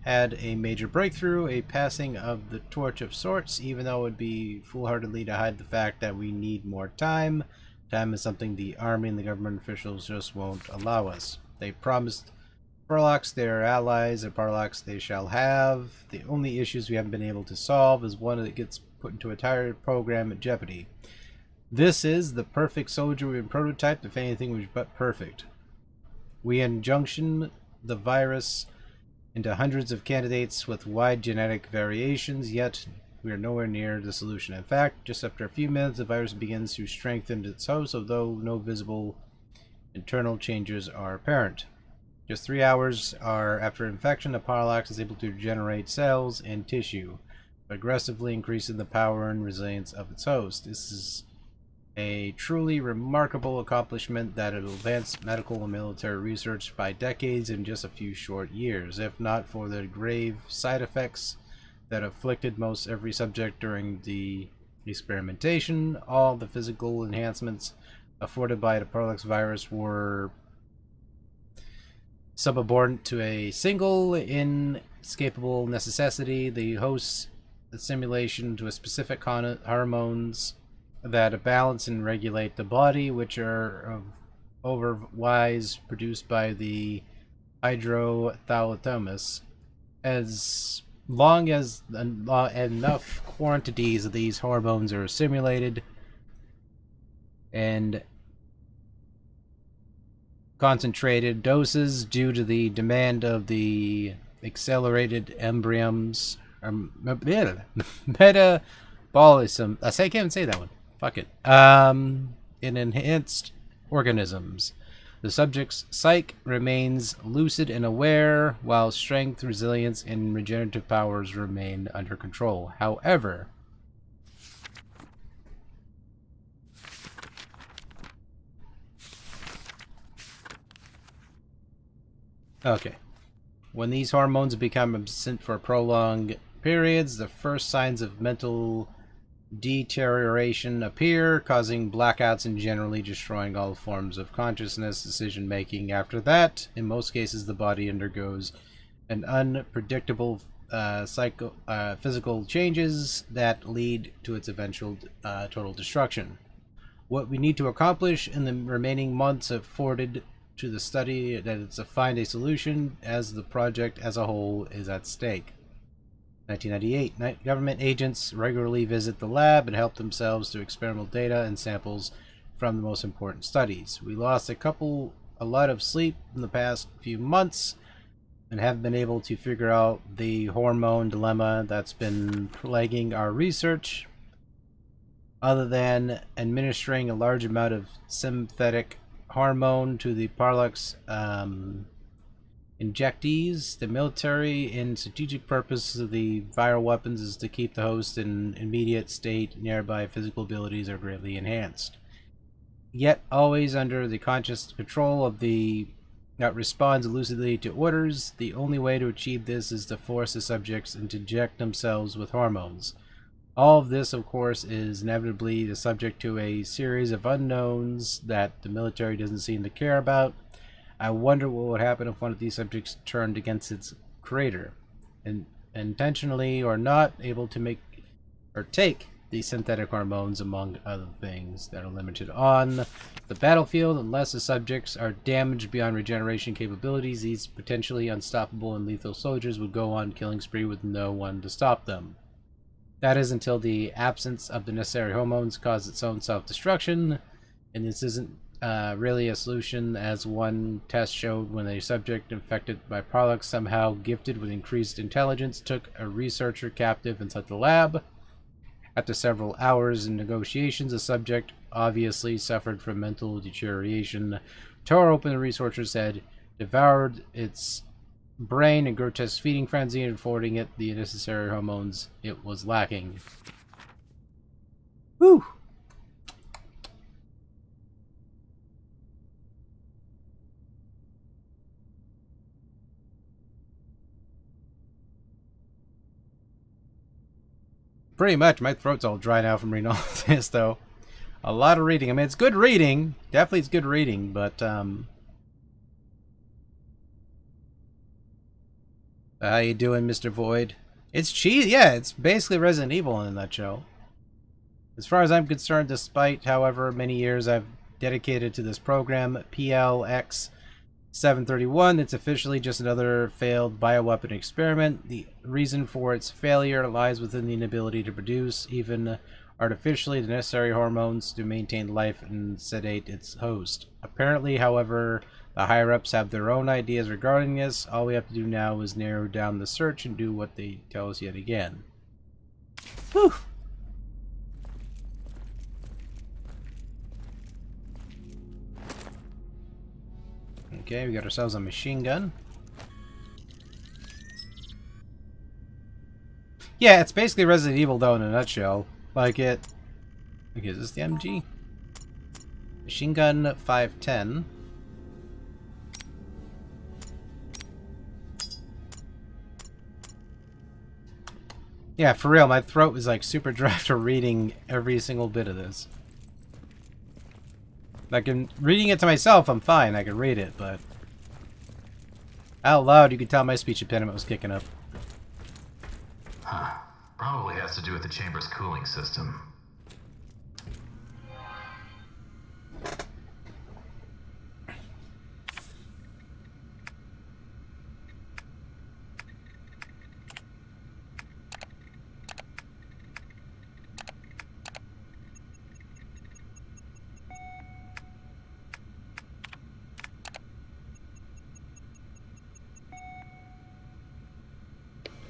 had a major breakthrough, a passing of the torch of sorts, even though it would be foolhardily to hide the fact that we need more time. Time is something the army and the government officials just won't allow us. They promised Parallax their allies, and Parallax they shall have. The only issues we haven't been able to solve is one that gets put into a entire program at jeopardy. This is the perfect soldier we've prototyped, if anything was but perfect. We injunction the virus into hundreds of candidates with wide genetic variations, yet we are nowhere near the solution. In fact, just after a few minutes, the virus begins to strengthen its host, although no visible internal changes are apparent. Just 3 hours after infection, the Parallax is able to regenerate cells and tissue, aggressively increasing the power and resilience of its host. This is a truly remarkable accomplishment that will advance medical and military research by decades in just a few short years. If not for the grave side effects that afflicted most every subject during the experimentation, all the physical enhancements afforded by the Parallax virus were subordinate to a single inescapable necessity: the host's assimilation to a specific hormones that balance and regulate the body, which are otherwise produced by the hydrothalamus. As long as enough quantities of these hormones are assimilated and concentrated doses due to the demand of the accelerated embryons, metabolism. I can't even say that one. Fuck it. In enhanced organisms, the subject's psyche remains lucid and aware, while strength, resilience, and regenerative powers remain under control. However, when these hormones become absent for prolonged periods, the first signs of mental deterioration appear, causing blackouts and generally destroying all forms of consciousness decision making. After that, in most cases, the body undergoes an unpredictable physical changes that lead to its eventual total destruction. What we need to accomplish in the remaining months afforded to the study that is to find a solution, as the project as a whole is at stake. 1998. Government agents regularly visit the lab and help themselves to experimental data and samples from the most important studies. We lost a lot of sleep in the past few months and have been able to figure out the hormone dilemma that's been plaguing our research. Other than administering a large amount of synthetic hormone to the Parallax injectees, the military and strategic purpose of the viral weapons is to keep the host in immediate state, nearby physical abilities are greatly enhanced. Yet always under the conscious control of the that responds lucidly to orders. The only way to achieve this is to force the subjects to inject themselves with hormones. All of this, of course, is inevitably the subject to a series of unknowns that the military doesn't seem to care about. I wonder what would happen if one of these subjects turned against its creator, and intentionally or not able to make or take these synthetic hormones, among other things that are limited on the battlefield. Unless the subjects are damaged beyond regeneration capabilities, these potentially unstoppable and lethal soldiers would go on killing spree with no one to stop them. That is until the absence of the necessary hormones cause its own self-destruction, and this isn't really a solution, as one test showed when a subject infected by Parallax, somehow gifted with increased intelligence, took a researcher captive inside the lab. After several hours in negotiations, the subject obviously suffered from mental deterioration, tore open the researcher's head, devoured its brain in grotesque feeding frenzy, and affording it the necessary hormones it was lacking. Whew! Pretty much. My throat's all dry now from reading all of this, though. A lot of reading. I mean, it's good reading. Definitely it's good reading, but, how you doing, Mr. Void? It's cheesy. Yeah, it's basically Resident Evil in a nutshell. As far as I'm concerned, despite however many years I've dedicated to this program, PLX 731, it's officially just another failed bioweapon experiment. The reason for its failure lies within the inability to produce, even artificially, the necessary hormones to maintain life and sedate its host. Apparently, however, the higher-ups have their own ideas regarding this. All we have to do now is narrow down the search and do what they tell us yet again. Whew! Okay, we got ourselves a machine gun. Yeah, it's basically Resident Evil, though, in a nutshell. Like it... Okay, is this the MG? Machine gun 510. Yeah, for real, my throat was like super dry after reading every single bit of this. Like, in reading it to myself, I'm fine, I can read it, but... out loud, you could tell my speech impediment was kicking up. Huh. Probably has to do with the chamber's cooling system.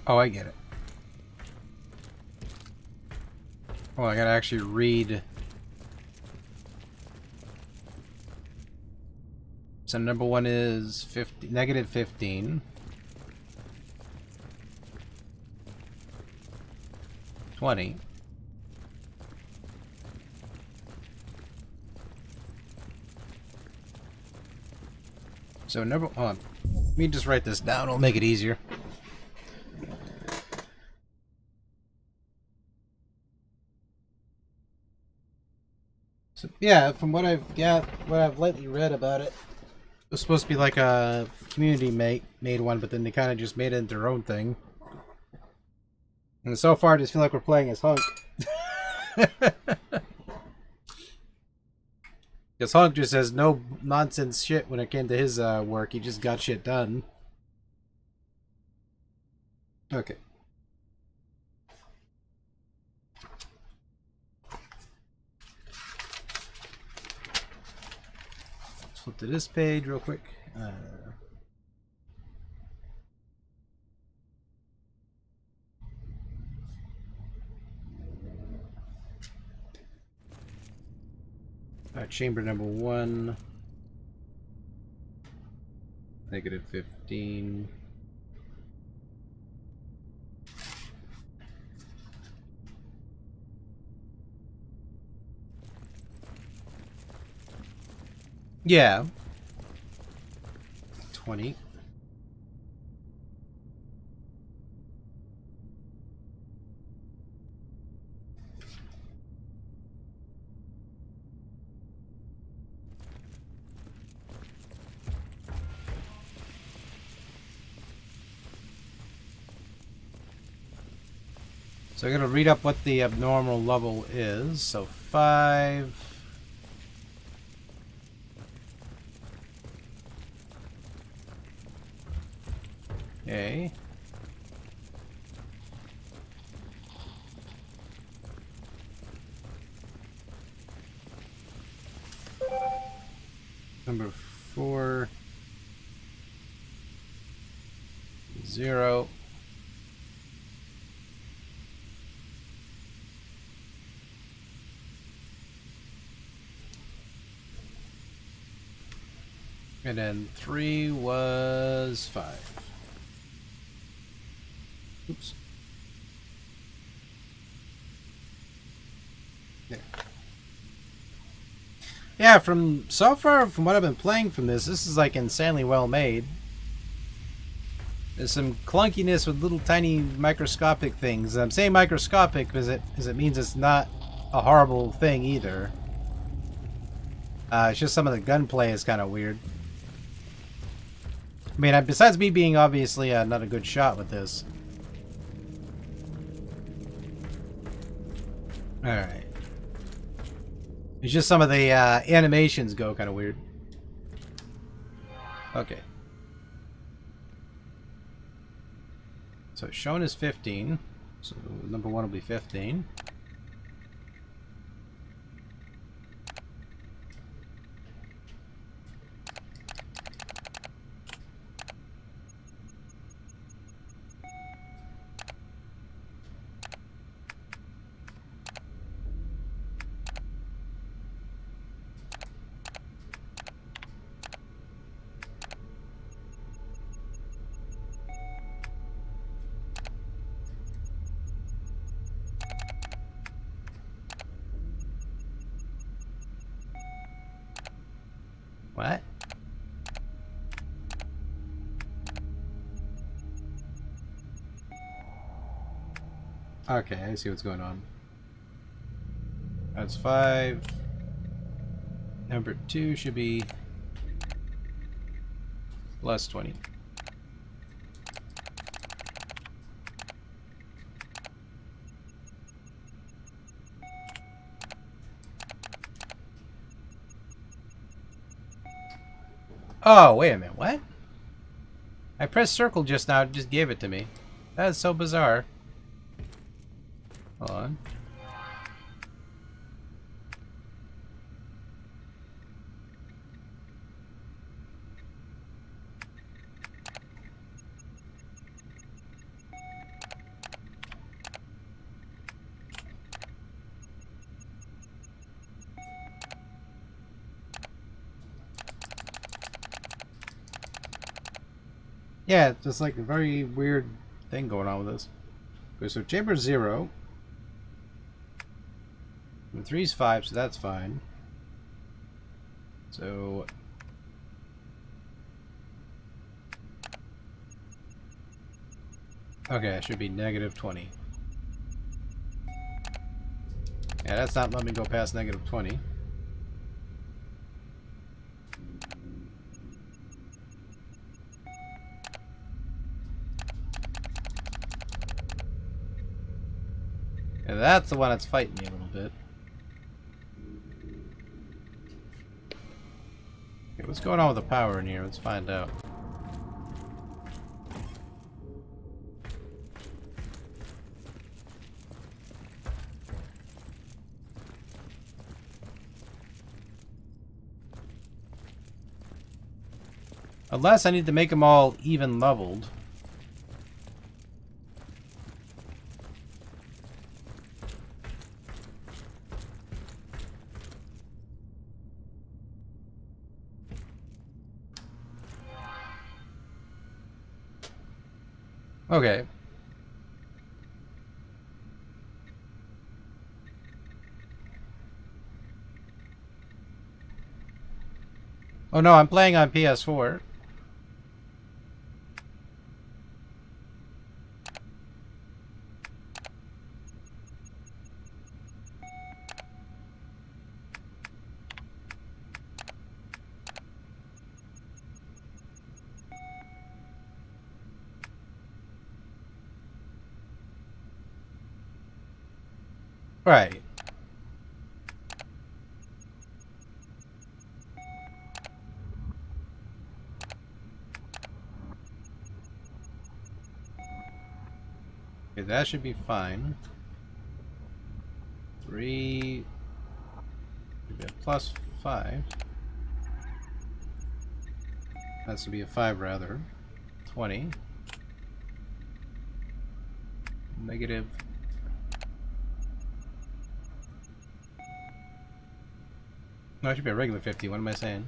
Oh, I get it. Oh, I gotta actually read. So number one is negative 15. 20. So number... hold on. Let me just write this down. It'll make it easier. So, yeah, from what I've lately read about it, it was supposed to be like a community made one, but then they kind of just made it their own thing. And so far, I just feel like we're playing as Hunk. Because Hunk just has no nonsense shit when it came to his work. He just got shit done. Okay. Flip to this page real quick. Chamber number 1. Negative 15. Yeah. 20. So I'm going to read up what the abnormal level is. So 5... Okay. Number 4. 0. And then 3 was 5. Oops. There. Yeah, from so far from what I've been playing from this is like insanely well made. There's some clunkiness with little tiny microscopic things. I'm saying microscopic because it means it's not a horrible thing either. It's just some of the gunplay is kind of weird. I mean, besides me being obviously not a good shot with this. Alright. It's just some of the animations go kind of weird. Okay. So shown is 15. So number 1 will be 15. What? Okay, I see what's going on. That's 5. Number 2 should be plus 20. Oh, wait a minute, what? I pressed circle just now, it just gave it to me. That is so bizarre. Hold on. Yeah, it's just like a very weird thing going on with this. Okay, so chamber 0. And 3's 5, so that's fine. So okay, it should be negative 20. Yeah, that's not letting me go past negative 20. Yeah, that's the one that's fighting me a little bit. Okay, what's going on with the power in here? Let's find out. Unless I need to make them all even leveled. Okay. Oh no, I'm playing on PS4. Right. Okay, that should be fine. 3... plus 5. That's to be a 5 rather. 20. Negative. No, it should be a regular 50. What am I saying?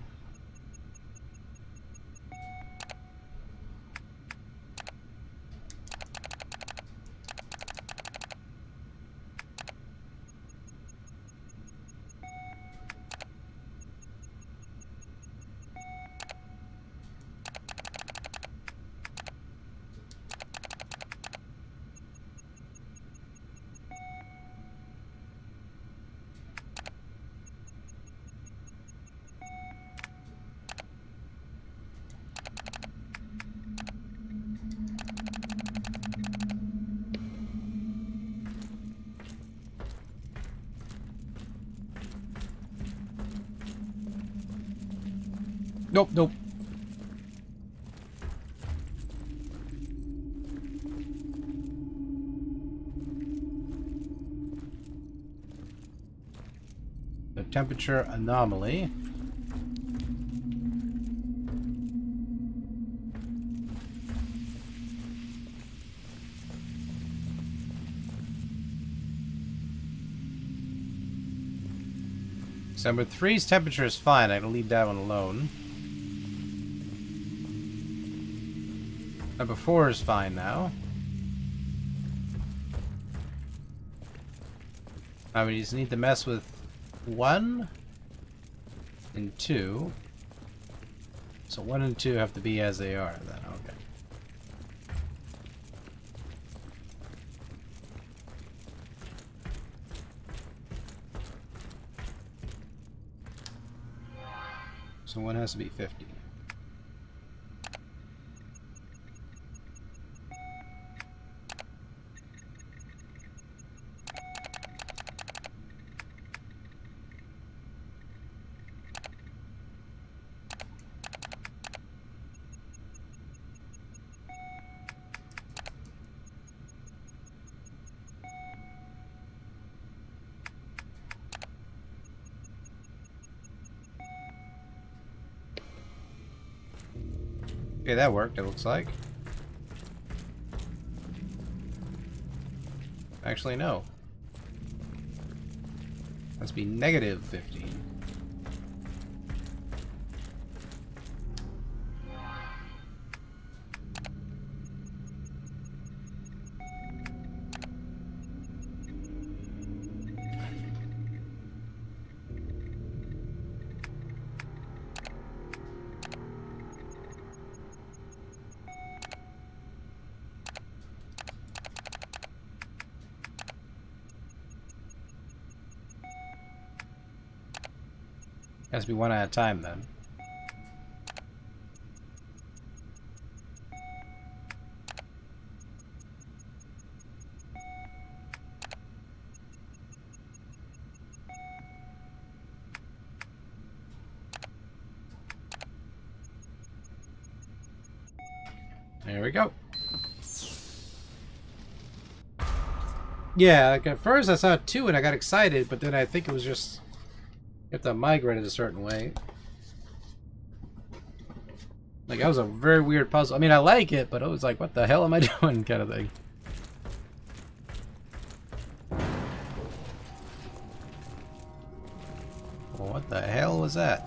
Nope, nope. The temperature anomaly. So number 3's temperature is fine. I'm gonna leave that one alone. Number 4 is fine now. Now we just need to mess with 1 and 2. So 1 and 2 have to be as they are then, okay. So 1 has to be 50. Okay, that worked, it looks like. Actually, no. Must be negative 15. Has to be 1 at a time then. There we go. Yeah, like at first I saw 2 and I got excited, but then I think it was just you have to migrate it a certain way. Like, that was a very weird puzzle. I mean, I like it, but it was like, what the hell am I doing kind of thing. Well, what the hell was that?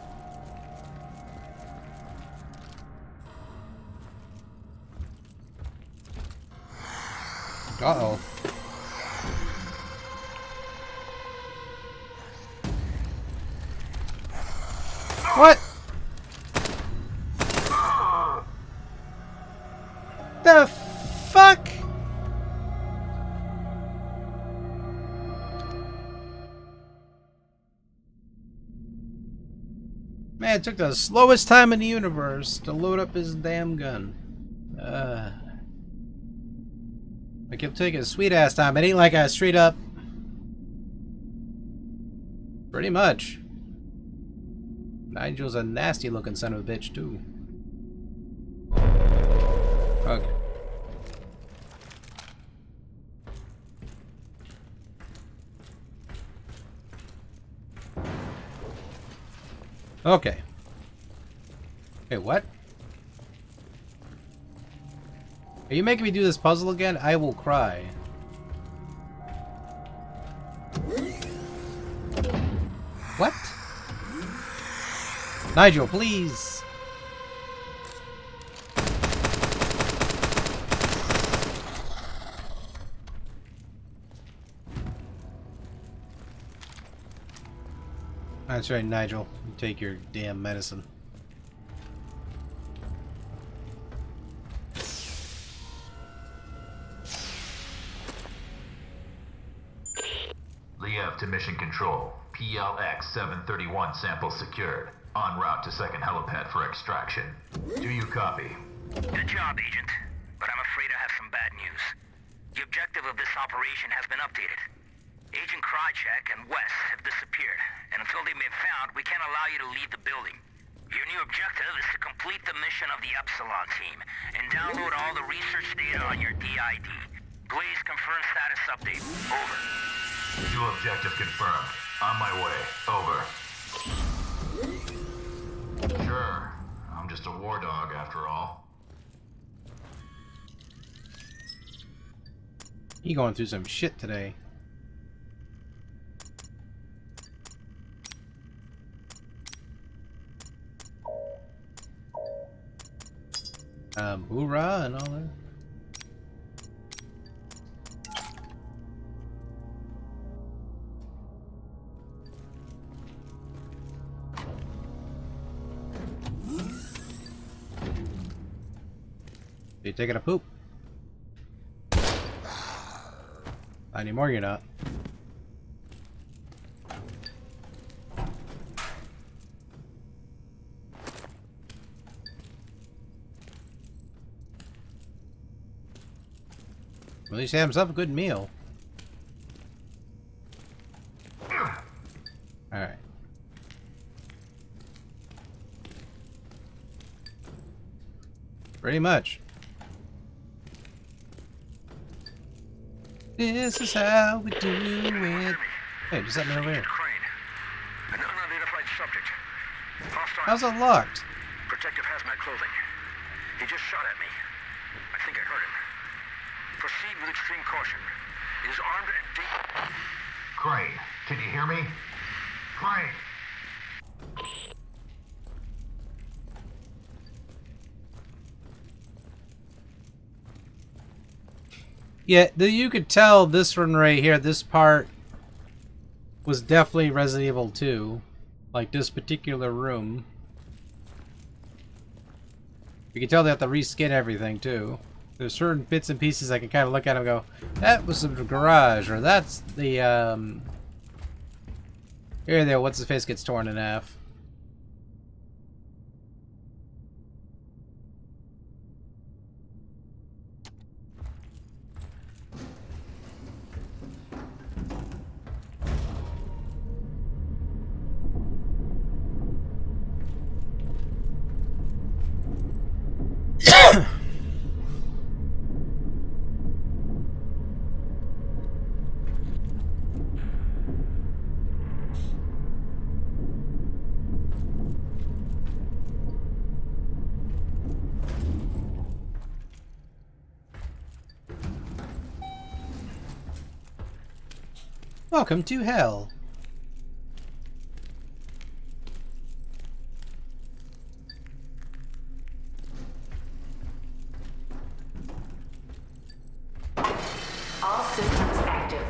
Uh-oh. What? The fuck? Man, it took the slowest time in the universe to load up his damn gun. I kept taking a sweet ass time. It ain't like I straight up. Pretty much. Nigel's a nasty looking son of a bitch too. Okay. Okay. Hey, what? Are you making me do this puzzle again? I will cry. What? Nigel, please. That's right, Nigel. You take your damn medicine. Liev to Mission Control. PLX 731 sample secured. En route to second helipad for extraction. Do you copy? Good job, Agent. But I'm afraid I have some bad news. The objective of this operation has been updated. Agent Krychek and West have disappeared, and until they've been found, we can't allow you to leave the building. Your new objective is to complete the mission of the Epsilon team and download all the research data on your DID. Please confirm status update. Over. New objective confirmed. On my way. Over. Sure. I'm just a war dog after all. You going through some shit today. Hoorah and all that. You taking a poop? Not anymore, you're not. At least have himself a good meal. Alright. Pretty much. This is how we do it. Hey, just let me over here. An unidentified subject. Hostile. How's it locked? Protective hazmat clothing. He just shot at me. I think I heard him. Proceed with extreme caution. He is armed and deep. Crane, can you hear me? Crane! Yeah, you could tell this one right here, this part was definitely Resident Evil 2. Like this particular room. You can tell they have to reskin everything too. There's certain bits and pieces I can kind of look at and go, that was the garage, or that's the, here there, what's his face gets torn in half. Welcome to hell. All systems active.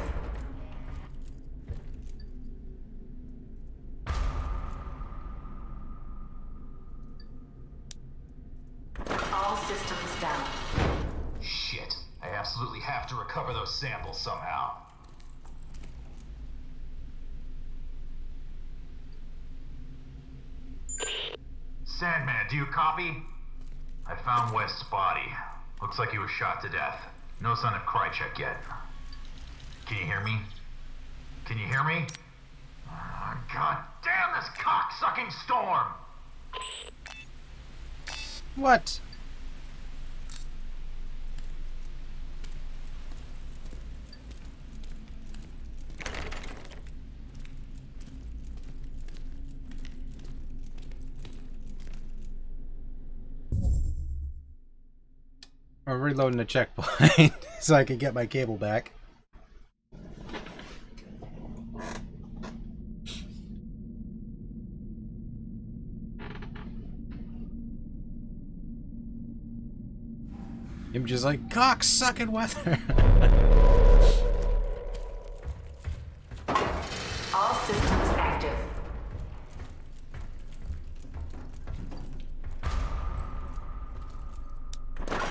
All systems down. Shit. I absolutely have to recover those samples somehow. Sandman, do you copy? I found West's body. Looks like he was shot to death. No sign of Krychek yet. Can you hear me? Can you hear me? God damn this cock-sucking storm! What? I'm reloading the checkpoint so I can get my cable back. I'm just like, cock-sucking weather. All systems active.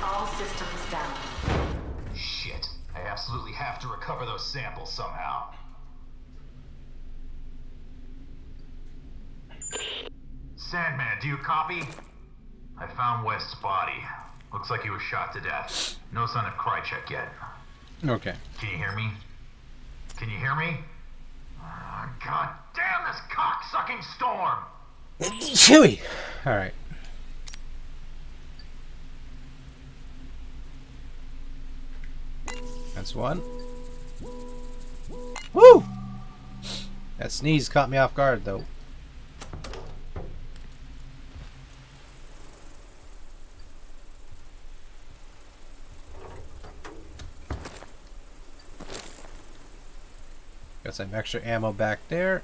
All systems down. Shit. I absolutely have to recover those samples somehow. Sandman, do you copy? I found West's body. Looks like he was shot to death. No sign of Krychek yet. Okay. Can you hear me? Can you hear me? God damn this cock-sucking storm! Chewie! Alright. That's one. Woo! That sneeze caught me off guard, though. Got some extra ammo back there.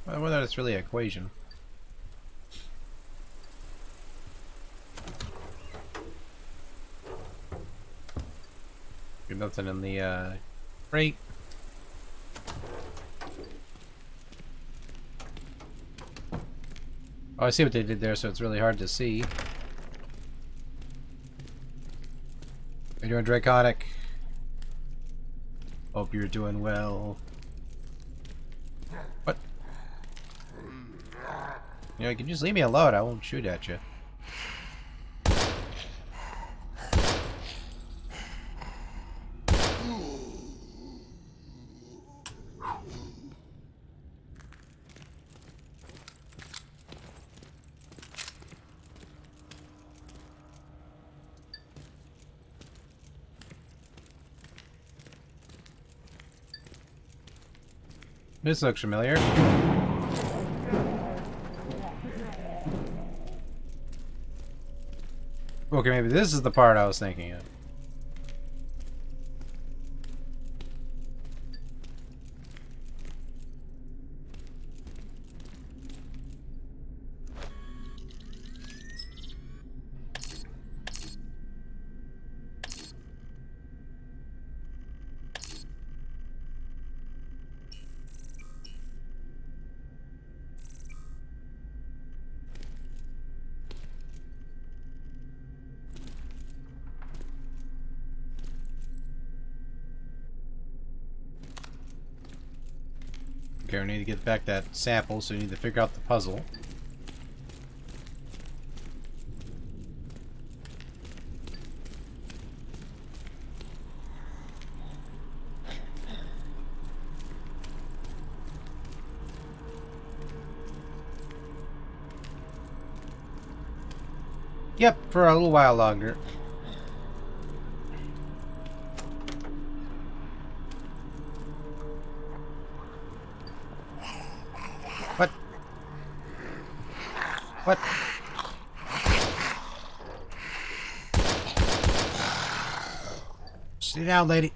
I wonder if it's really an equation. There's nothing in the crate. Oh, I see what they did there, so it's really hard to see. How you doing, Draconic? Hope you're doing well. What? You know, you can just leave me alone. I won't shoot at you. This looks familiar. Okay, maybe this is the part I was thinking of. Okay, we need to get back that sample, so we need to figure out the puzzle. Yep, for a little while longer. What? What? Sit down, lady.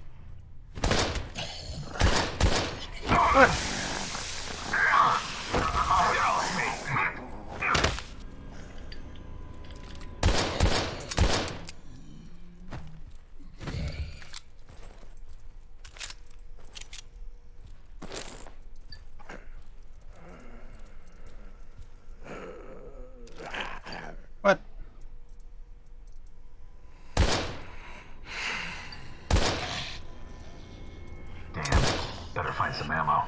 What? What? Damn. Better find some ammo.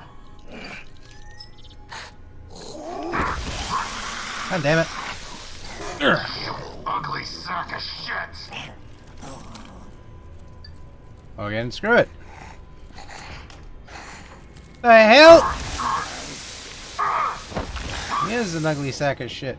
God damn it. You ugly sack of shit. Again, screw it. The hell? He is an ugly sack of shit.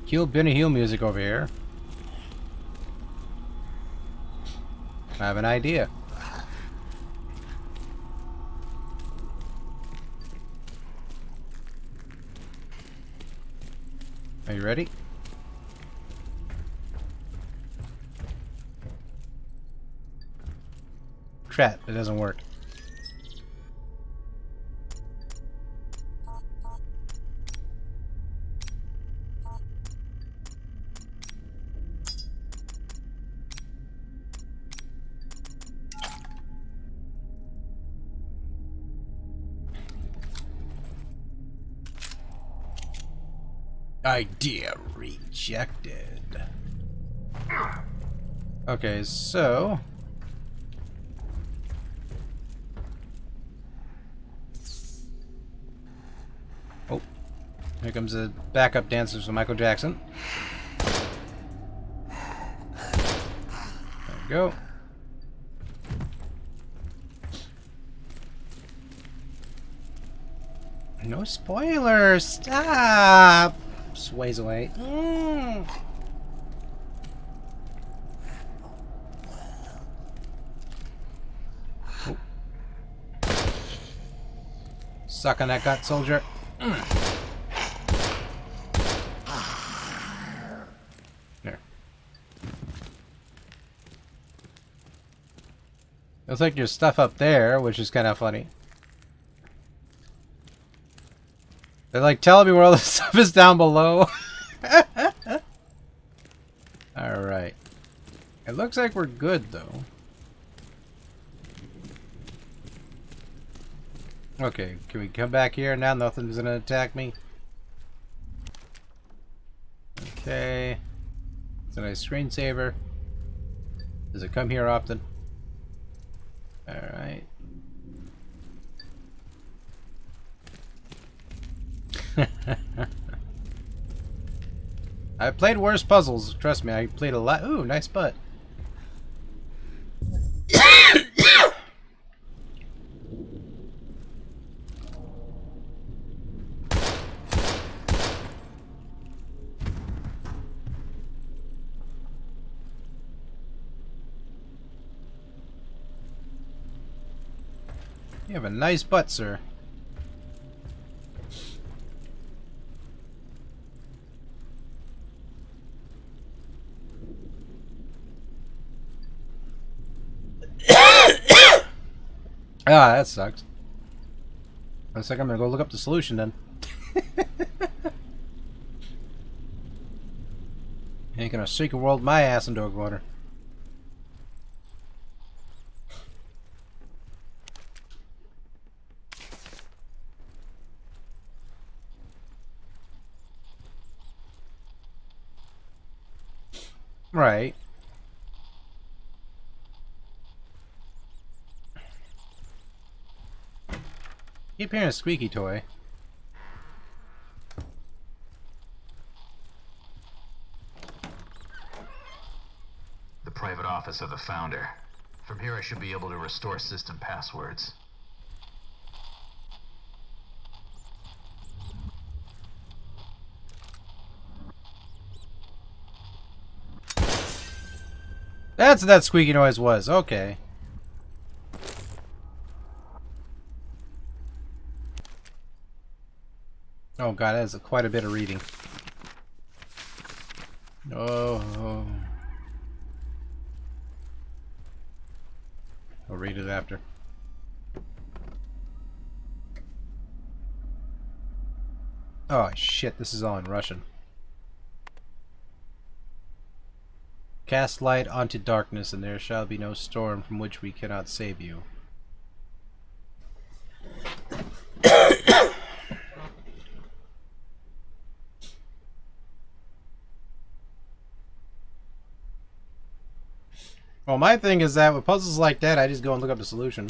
Cue Benny Hill music over here. I have an idea. Are you ready? Crap, it doesn't work. Idea rejected. Okay, so oh, here comes the backup dancers from Michael Jackson. There we go. No spoilers. Stop. Sways away. Oh. Suck on that gut, soldier. There. Looks like there's stuff up there, which is kind of funny. They're like telling me where all the stuff is down below. Alright. It looks like we're good, though. Okay, can we come back here now? Nothing's gonna attack me. Okay. It's a nice screensaver. Does it come here often? Alright. I played worse puzzles, trust me, I played a lot. Ooh, nice butt. You have a nice butt, sir. Ah, that sucks. Looks like I'm gonna go look up the solution then. Ain't gonna shake a world my ass into a corner. Right. Keep hearing a squeaky toy. The private office of the founder. From here I should be able to restore system passwords. That's what that squeaky noise was. Okay. Oh god, that is quite a bit of reading. Oh. I'll read it after. Oh shit, this is all in Russian. Cast light onto darkness, and there shall be no storm from which we cannot save you. Well, my thing is that with puzzles like that, I just go and look up the solution.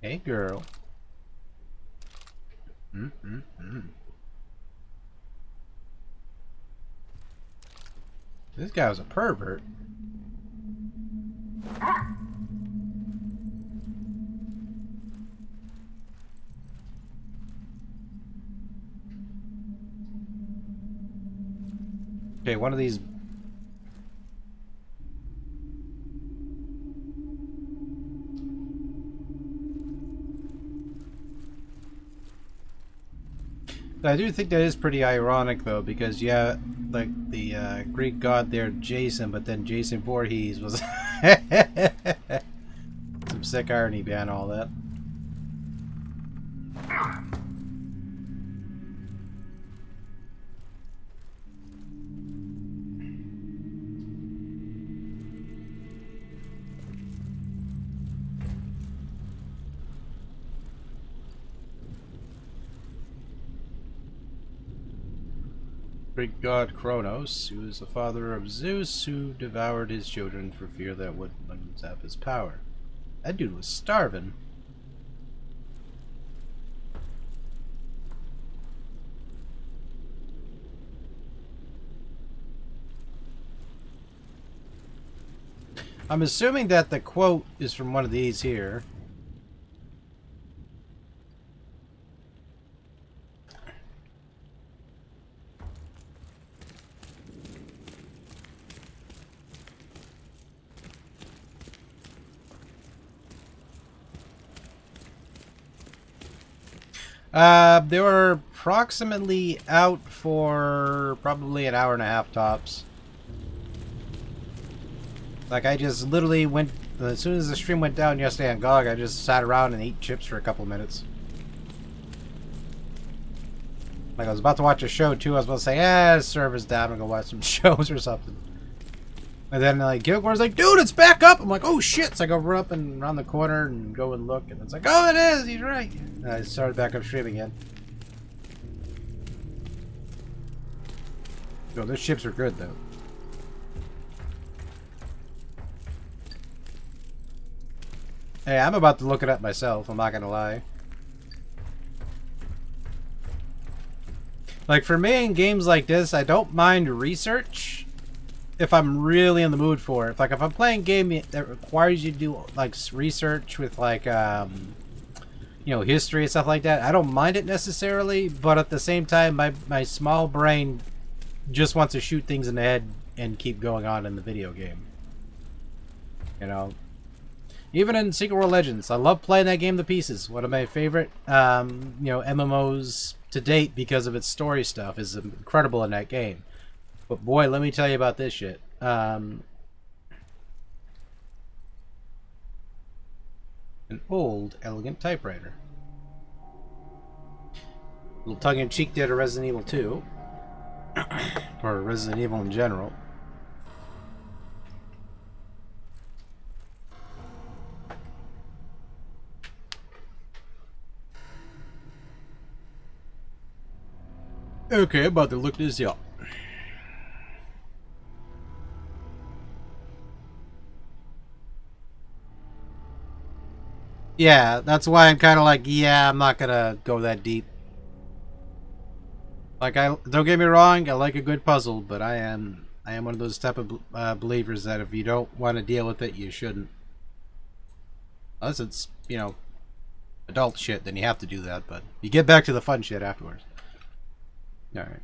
Hey, girl. This guy was a pervert. Okay, one of these. I do think that is pretty ironic, though, because, yeah, like the Greek god there, Jason, but then Jason Voorhees was... Some sick irony behind all that. Greek god Kronos, who is the father of Zeus, who devoured his children for fear that would unsap his power. That dude was starving. I'm assuming that the quote is from one of these here. They were approximately out for probably an hour and a half tops. Like, I just literally went, as soon as the stream went down yesterday on GOG, I just sat around and ate chips for a couple minutes. Like, I was about to watch a show, too. I was about to say, server's down, and go watch some shows or something. And then, like, Guildgore's like, dude, it's back up! I'm like, oh, shit! So I go run up and around the corner and go and look, and it's like, oh, it is! He's right! And I started back up streaming again. Yo, those chips are good, though. Hey, I'm about to look it up myself, I'm not gonna lie. Like, for me, in games like this, I don't mind research if I'm really in the mood for it. Like, if I'm playing a game that requires you to do, like, research with, like, you know, history and stuff like that, I don't mind it necessarily, but at the same time, my small brain just wants to shoot things in the head and keep going on in the video game. You know? Even in Secret World Legends, I love playing that game to pieces. One of my favorite, you know, MMOs to date because of its story stuff is incredible in that game. But boy, let me tell you about this shit. An old, elegant typewriter. A little tongue-in-cheek there to Resident Evil 2. Or Resident Evil in general. Okay, about to look this up. Yeah, that's why I'm kind of like, yeah, I'm not gonna go that deep. Like, don't get me wrong, I like a good puzzle, but I am one of those type of believers that if you don't want to deal with it, you shouldn't. Unless it's, you know, adult shit, then you have to do that, but you get back to the fun shit afterwards. Alright.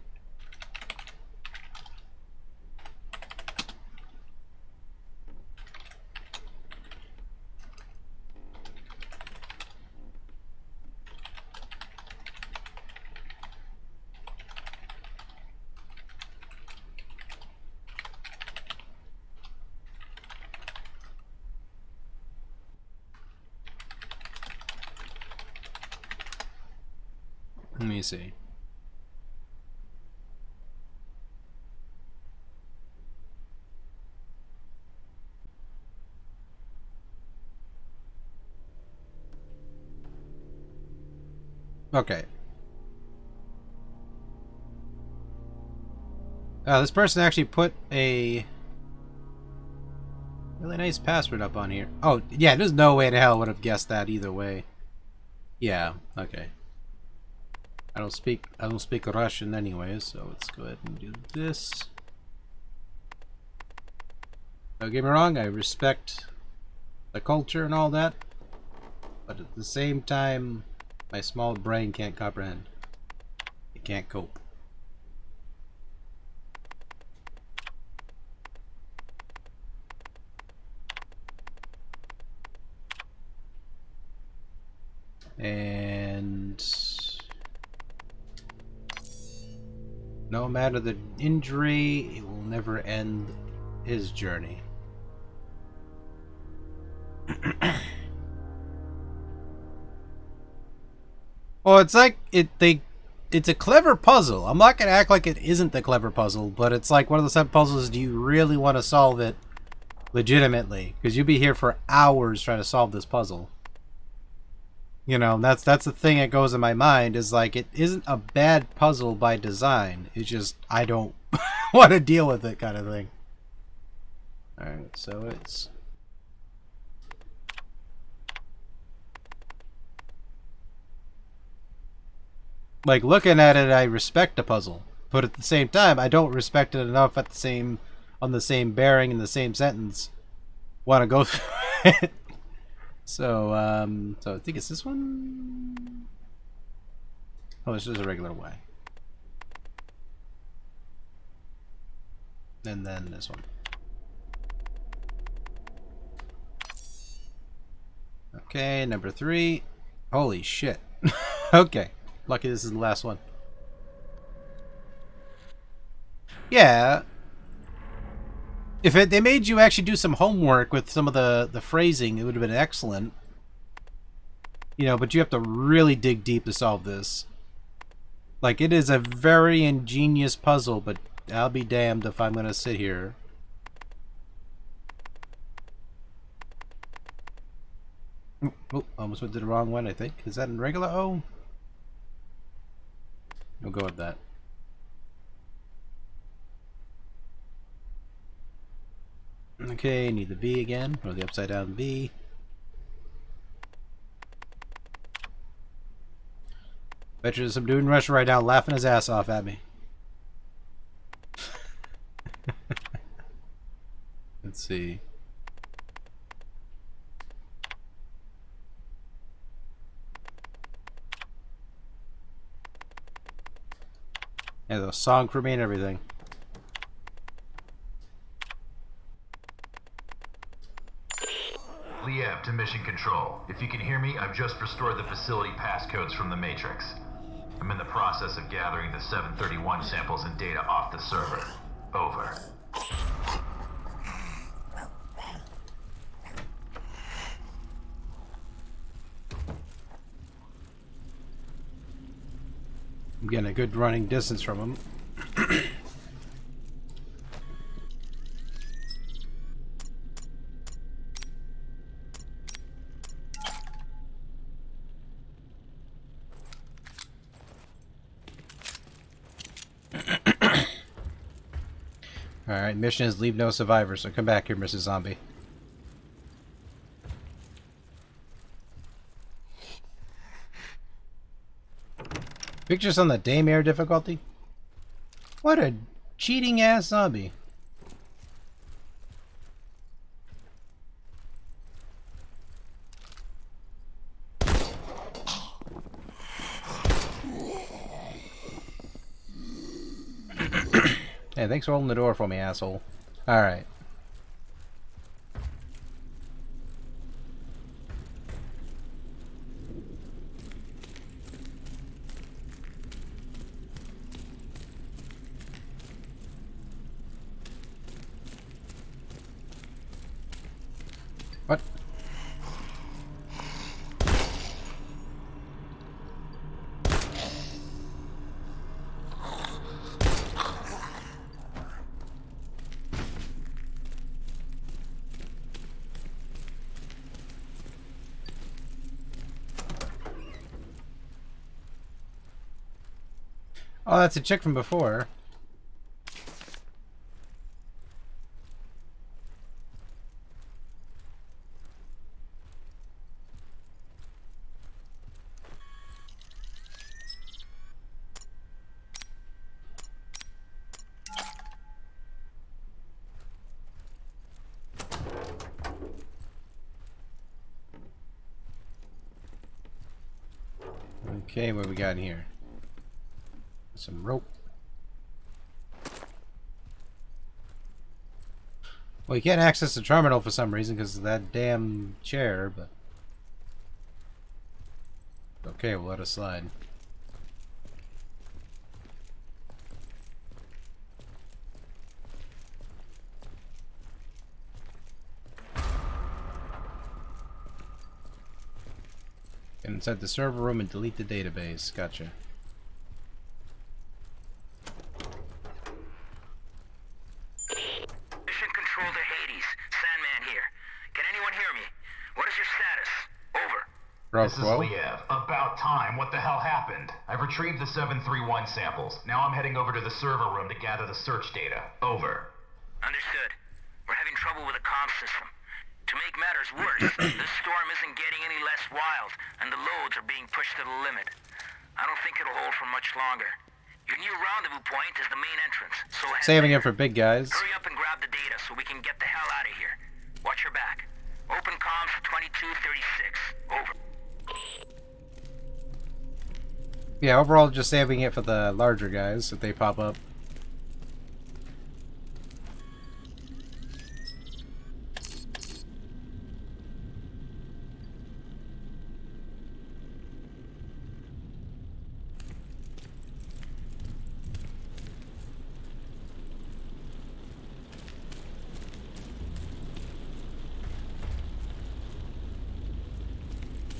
Let me see. Okay. This person actually put a really nice password up on here. Oh, yeah, there's no way in hell I would have guessed that either way. Yeah, okay. I don't speak Russian anyway, so let's go ahead and do this. Don't get me wrong, I respect the culture and all that, but at the same time, my small brain can't comprehend. It can't cope. And No matter the injury, it will never end his journey. Well, it's like it's a clever puzzle. I'm not gonna act like it isn't the clever puzzle, but it's like one of those type of puzzles. Do you really want to solve it legitimately? Because you'll be here for hours trying to solve this puzzle. You know, that's the thing that goes in my mind, is like, it isn't a bad puzzle by design. It's just I don't want to deal with it, kind of thing. All right, so it's. Like, looking at it, I respect the puzzle, but at the same time, I don't respect it enough on the same bearing in the same sentence. Want to go through it. So I think it's this one. Oh, it's just a regular way. And then this one. Okay, number 3. Holy shit. Okay. Lucky this is the last one. Yeah. If they made you actually do some homework with some of the phrasing, it would have been excellent. You know, but you have to really dig deep to solve this. Like, it is a very ingenious puzzle, but I'll be damned if I'm going to sit here. Oh, almost went to the wrong one, I think. Is that in regular O? We'll go with that. Okay, need the V again, or the upside down V. Bet you there's some dude in Russia right now laughing his ass off at me. Let's see. Yeah, the song for me and everything. Liev to Mission Control. If you can hear me, I've just restored the facility passcodes from the Matrix. I'm in the process of gathering the 731 samples and data off the server. Over. I'm getting a good running distance from him. Alright, mission is leave no survivors, so come back here, Mrs. Zombie. Pictures on the Daymare difficulty? What a cheating ass zombie. Hey, thanks for holding the door for me, asshole. Alright. What? Oh, that's a chick from before. Okay, what we got in here? Some rope. Well, you can't access the terminal for some reason because of that damn chair, but... Okay, we'll let it slide. Inside the server room and delete the database. Gotcha. Mission control to Hades. Sandman here. Can anyone hear me? What is your status? Over. This is Liev. About time. What the hell happened? I've retrieved the 731 samples. Now I'm heading over to the server room to gather the search data. Over. Understood. We're having trouble with the comm system. To make matters worse, this storm isn't getting any less wild, and the loads are being pushed to the limit. I don't think it'll hold for much longer. Your new rendezvous point is the main entrance, so saving it for big guys. Hurry up and grab the data so we can get the hell out of here. Watch your back. Open comms for 2236. Over. Yeah, overall just saving it for the larger guys if they pop up.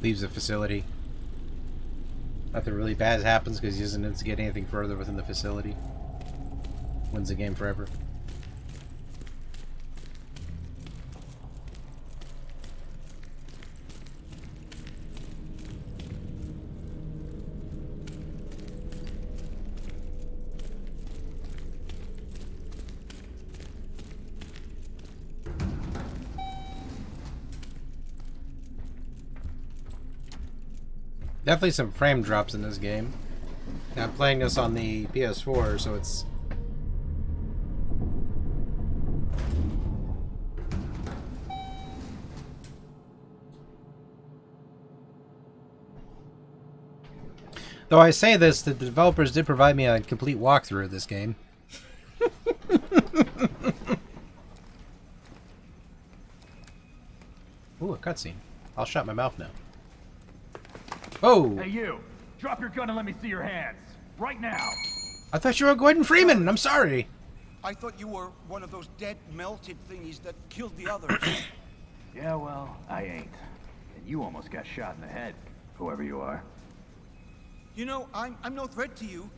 Leaves the facility. Nothing really bad happens because he doesn't instigate anything further within the facility. Wins the game forever. Definitely some frame drops in this game. Now, I'm playing this on the PS4, so it's... Though I say this, the developers did provide me a complete walkthrough of this game. Ooh, a cutscene. I'll shut my mouth now. Oh! Hey you! Drop your gun and let me see your hands. Right now! I thought you were Gordon Freeman! I'm sorry! I thought you were one of those dead, melted thingies that killed the others. Yeah, well, I ain't. And you almost got shot in the head, whoever you are. You know, I'm no threat to you.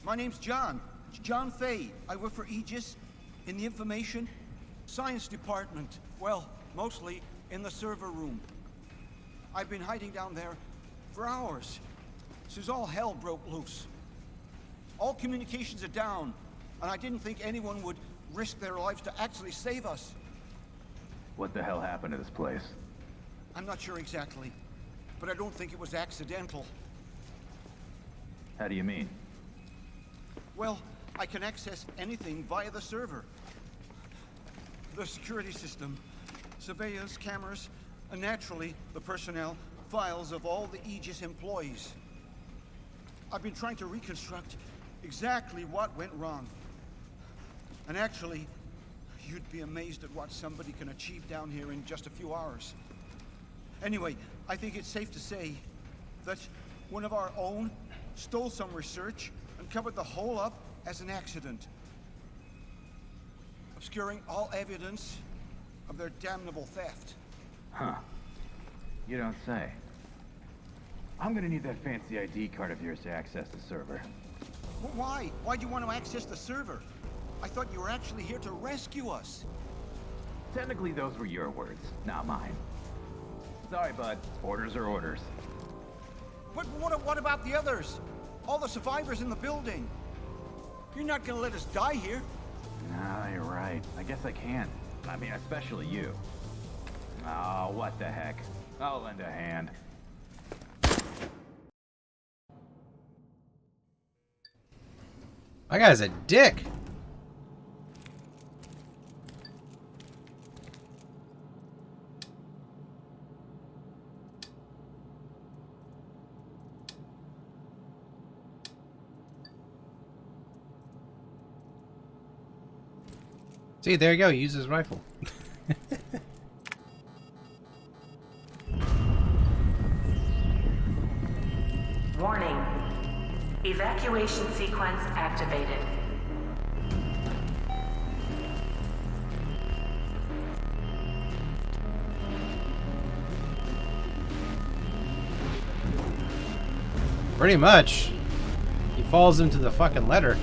My name's John. John Fay. I work for Aegis in the Information Science Department. Well, mostly in the server room. I've been hiding down there for hours, since all hell broke loose. All communications are down, and I didn't think anyone would risk their lives to actually save us. What the hell happened to this place? I'm not sure exactly, but I don't think it was accidental. How do you mean? Well, I can access anything via the server. The security system, surveillance cameras, and naturally, the personnel files of all the Aegis employees. I've been trying to reconstruct exactly what went wrong. And actually, you'd be amazed at what somebody can achieve down here in just a few hours. Anyway, I think it's safe to say that one of our own stole some research and covered the whole up as an accident, obscuring all evidence of their damnable theft. Huh. You don't say. I'm gonna need that fancy ID card of yours to access the server. Well, why? Why do you want to access the server? I thought you were actually here to rescue us. Technically, those were your words, not mine. Sorry, bud. Orders are orders. But what about the others? All the survivors in the building? You're not gonna let us die here. Nah, you're right. I guess I can. I mean, especially you. Oh, what the heck. I'll lend a hand. My guy's a dick! See, there you go, use his rifle. Warning. Evacuation sequence activated. Pretty much. He falls into the fucking letter.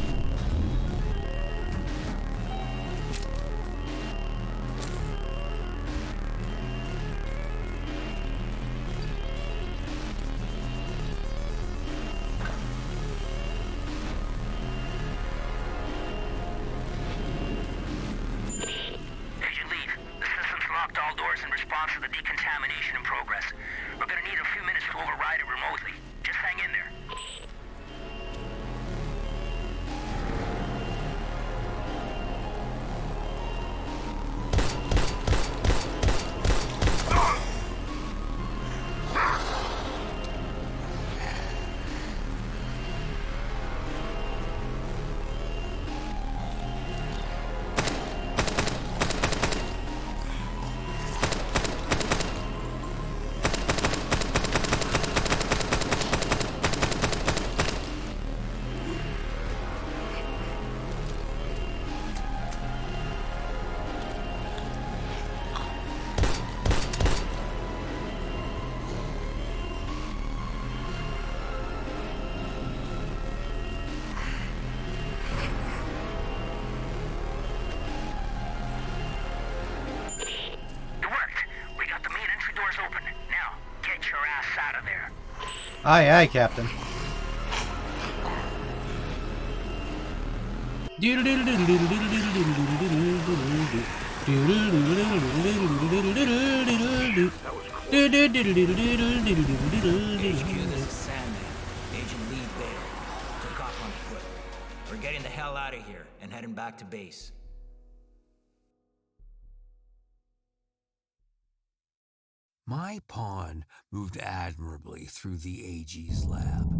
Aye, aye, Captain. We're getting the hell out of here and heading back to base. My pawn moved admirably through the AG's lab.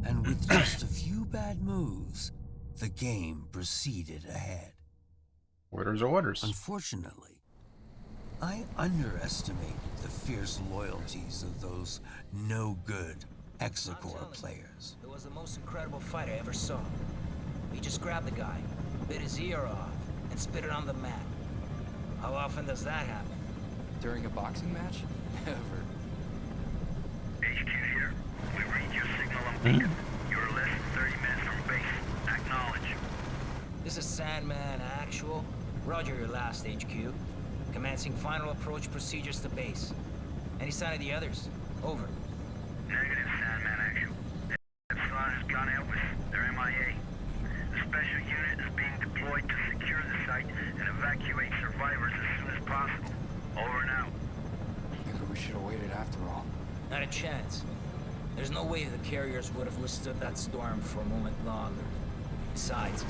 And with just a few bad moves, the game proceeded ahead. Orders are orders. Unfortunately, I underestimated the fierce loyalties of those no-good Exocor players. It was the most incredible fight I ever saw. He just grabbed the guy, bit his ear off, and spit it on the mat. How often does that happen? During a boxing match? Never. HQ here. We read your signal on beacon. You're less than 30 minutes from base. Acknowledge. This is Sandman Actual. Roger your last HQ. Commencing final approach procedures to base. Any sign of the others? Over. Negative, Sandman Actual. Epsilon has gone out with their MIA. The special unit is being deployed to secure the site and evacuate survivors as soon as possible. Over and out. Maybe we should have waited after all. Not a chance. There's no way the carriers would have withstood that storm for a moment longer. Besides,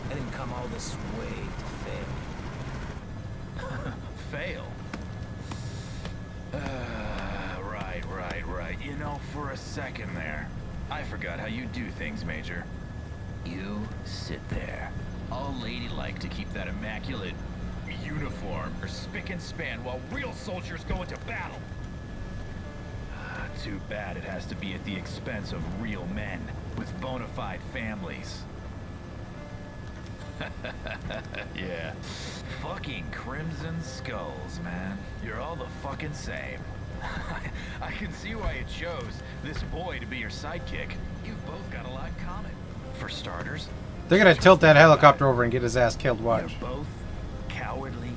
I didn't come all this way to fail. Fail? Right. You know, for a second there, I forgot how you do things, Major. You sit there, all ladylike to keep that immaculate uniform or spick and span while real soldiers go into battle. Too bad it has to be at the expense of real men with bona fide families. Yeah. Fucking Crimson Skulls, man. You're all the fucking same. I can see why you chose this boy to be your sidekick. You've both got a lot in common. For starters, They're gonna tilt that helicopter over and get his ass killed. Watch. you're both cowardly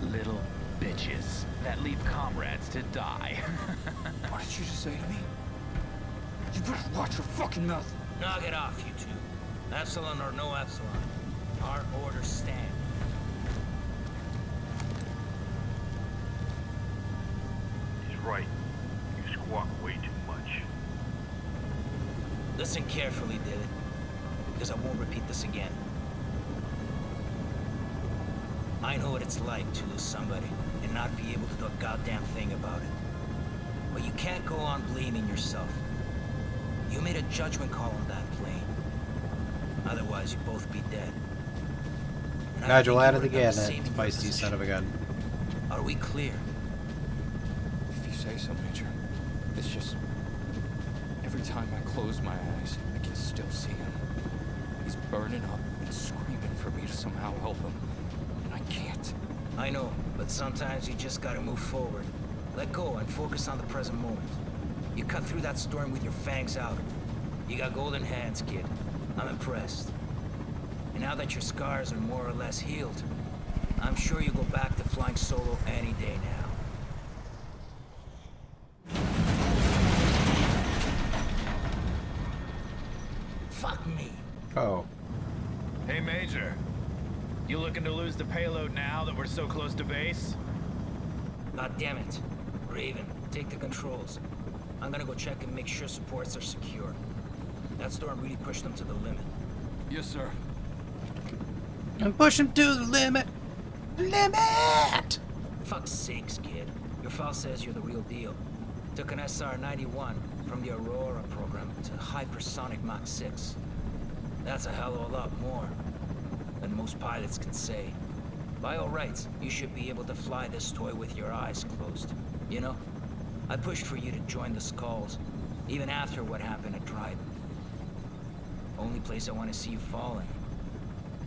little bitches that leave comrades to die. What did you just say to me? You better watch your fucking mouth. Knock it off, you two. Epsilon or no Epsilon. Our orders stand. He's right. You squawk way too much. Listen carefully, David, because I won't repeat this again. I know what it's like to lose somebody and not be able to do a goddamn thing about it. But you can't go on blaming yourself. You made a judgment call on that plane. Otherwise, you'd both be dead. And I Nigel think at you it would've again, done the that same in your feisty son position. of a gun. Are we clear? If you say so, Major. It's just... every time I close my eyes, I can still see him. He's burning up and screaming for me to somehow help him. And I can't. I know, but sometimes you just gotta move forward. Let go and focus on the present moment. You cut through that storm with your fangs out. You got golden hands, kid. I'm impressed. And now that your scars are more or less healed, I'm sure you go back to flying solo any day now. Fuck me. Oh. Hey, Major. You looking to lose the payload now that we're so close to base? God damn it. Raven, take the controls. I'm gonna go check and make sure supports are secure. That storm really pushed them to the limit. Yes, sir. And push him to the limit. Limit! Fuck's sakes, kid. Your file says you're the real deal. Took an SR-91 from the Aurora program to hypersonic Mach 6. That's a hell of a lot more than most pilots can say. By all rights, you should be able to fly this toy with your eyes closed. You know, I pushed for you to join the Skulls, even after what happened at Trident. Only place I want to see you falling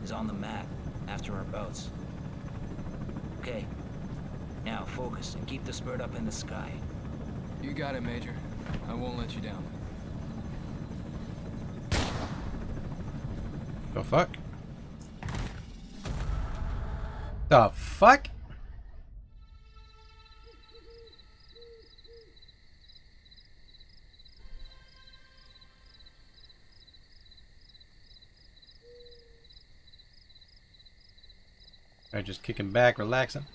is on the mat after our bouts. Okay, now focus and keep the spurt up in the sky. You got it, Major. I won't let you down. The fuck? The fuck? Alright, just kicking back, relaxing.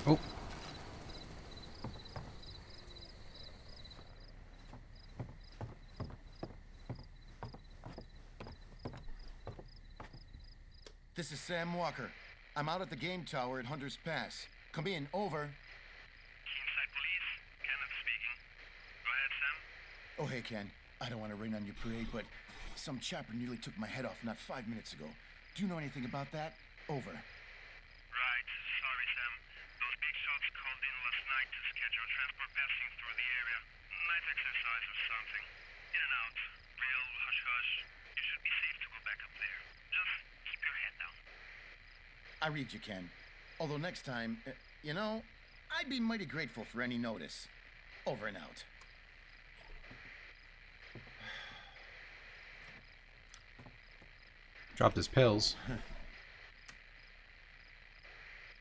Oh. This is Sam Walker. I'm out at the game tower at Hunter's Pass. Come in, over. Inside police, Kenneth speaking. Go ahead, Sam. Oh, hey, Ken. I don't want to rain on your parade, but some chopper nearly took my head off not 5 minutes ago. Do you know anything about that? Over. Right, sorry, Sam. Those big shots called in last night to schedule transport passing through the area. Night exercise or something. In and out. Real hush-hush. You should be safe to go back up there. Just keep your head down. I read you, Ken. Although next time, you know, I'd be mighty grateful for any notice. Over and out. Dropped his pills.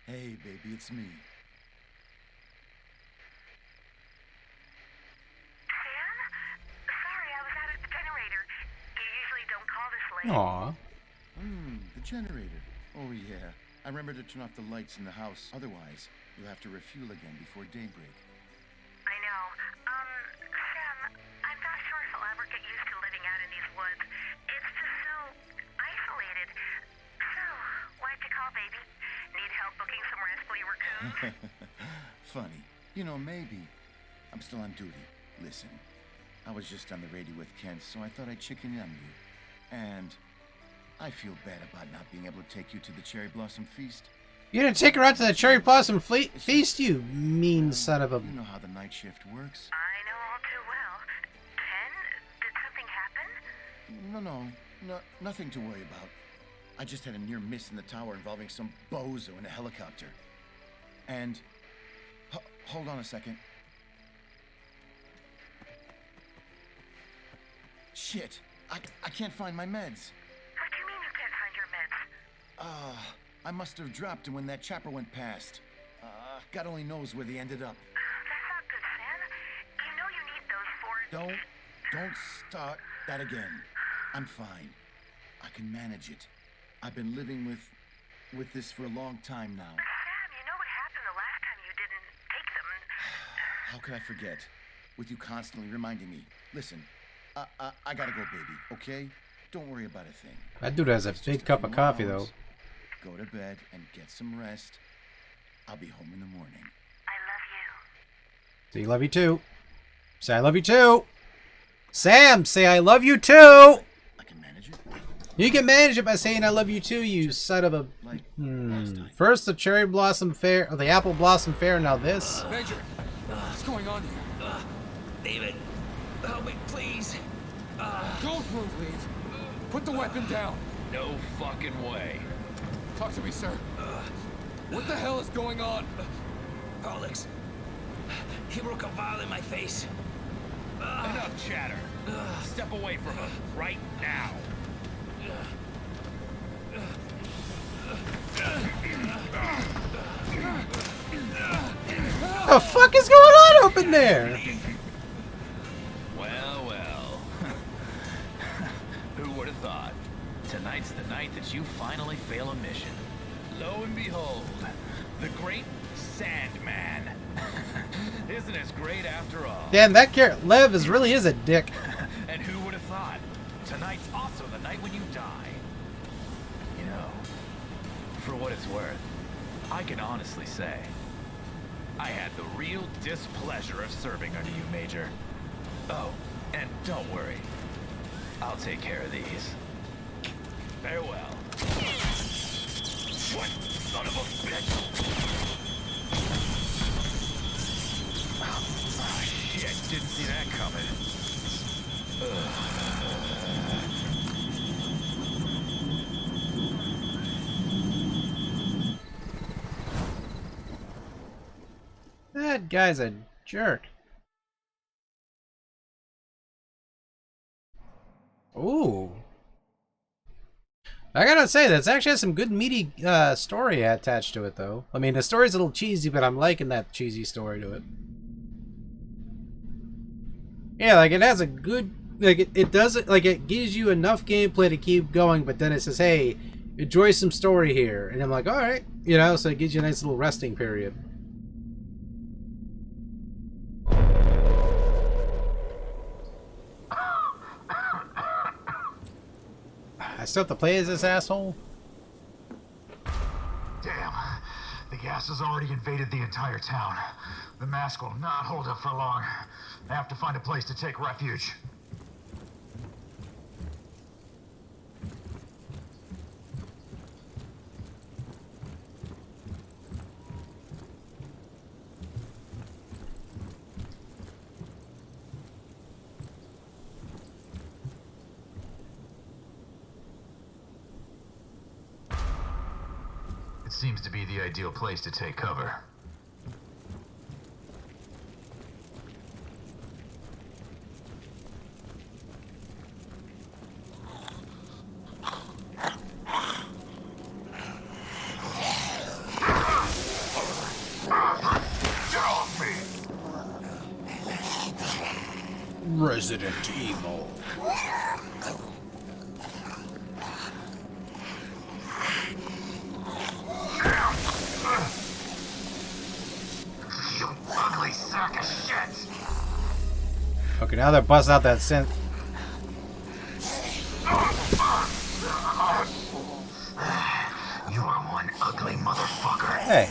Hey, baby, it's me. Sam? Sorry, I was out at the generator. You usually don't call this late. Aw. The generator. Oh, yeah. I remember to turn off the lights in the house. Otherwise, you'll have to refuel again before daybreak. I know. Sam, I'm not sure if I'll ever get used to living out in these woods. It's just so isolated. So, why'd you call, baby? Need help booking some rascally raccoons? Funny. You know, maybe. I'm still on duty. Listen, I was just on the radio with Kent, so I thought I'd chicken in on you. And I feel bad about not being able to take you to the Cherry Blossom Feast. You didn't take her out to the Cherry Blossom Feast, you mean son of a... You know how the night shift works. I know all too well. Ken, did something happen? No, nothing to worry about. I just had a near miss in the tower involving some bozo in a helicopter. And... hold on a second. Shit, I can't find my meds. What do you mean you can't find your meds? I must have dropped them when that chopper went past. God only knows where they ended up. That's not good, Sam. You know you need those for... Don't start that again. I'm fine. I can manage it. I've been living with this for a long time now. But Sam, you know what happened the last time you didn't take them. How could I forget? With you constantly reminding me. Listen, I gotta go, baby, okay? Don't worry about a thing. That dude has a big cup of coffee, though. Go to bed and get some rest. I'll be home in the morning. I love you. Say you love you too. Say I love you too. Sam, say I love you too. I can manage it. You can manage it by saying I love you too, you son of a... First the Cherry Blossom Fair, or the Apple Blossom Fair, now this. Major, going on here? David, help me, please. Don't move, Leave. Put the weapon down. No fucking way. Talk to me, sir. What the hell is going on? Alex, he broke a vial in my face. Enough chatter. Step away from him right now. What the fuck is going on open there? Well, well. Who would have thought? Tonight's the night that you finally fail a mission. Lo and behold, the great Sandman. Isn't as great after all. Damn, that Lev really is a dick. And who would have thought? Tonight's also the night when you die. You know, for what it's worth, I can honestly say, I had the real displeasure of serving under you, Major. Oh, and don't worry. I'll take care of these. Farewell. What son of a bitch! Oh, shit, didn't see that coming. That guy's a jerk. Ooh. I gotta say, that's actually has some good meaty story attached to it, though. I mean, the story's a little cheesy, but I'm liking that cheesy story to it. Yeah, like, it has a good... Like, it does it, like, it gives you enough gameplay to keep going, but then it says, hey, enjoy some story here. And I'm like, alright. You know, so it gives you a nice little resting period. I still have to play as this asshole? Damn. The gas has already invaded the entire town. The mask will not hold up for long. I have to find a place to take refuge. It seems to be the ideal place to take cover. Resident Evil. You ugly sack of shit! Okay, now they're busting out that synth. You are one ugly motherfucker. Hey.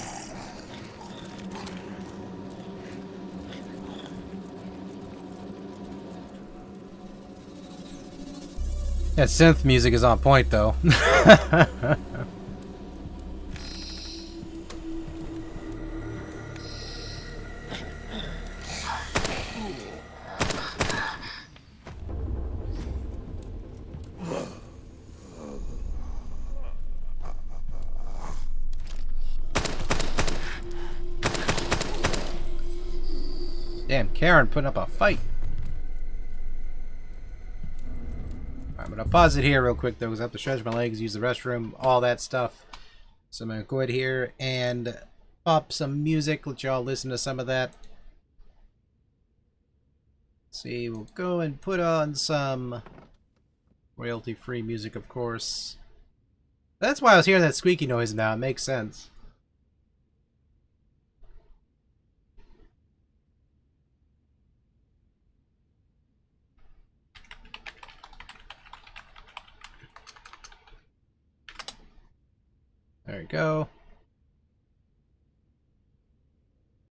That synth music is on point, though. Damn, Karen putting up a fight. I'm gonna pause it here real quick though, because I have to stretch my legs, use the restroom, all that stuff. So I'm gonna go ahead here and pop some music, let y'all listen to some of that. Let's see, we'll go and put on some royalty-free music, of course. That's why I was hearing that squeaky noise now. It makes sense. There we go.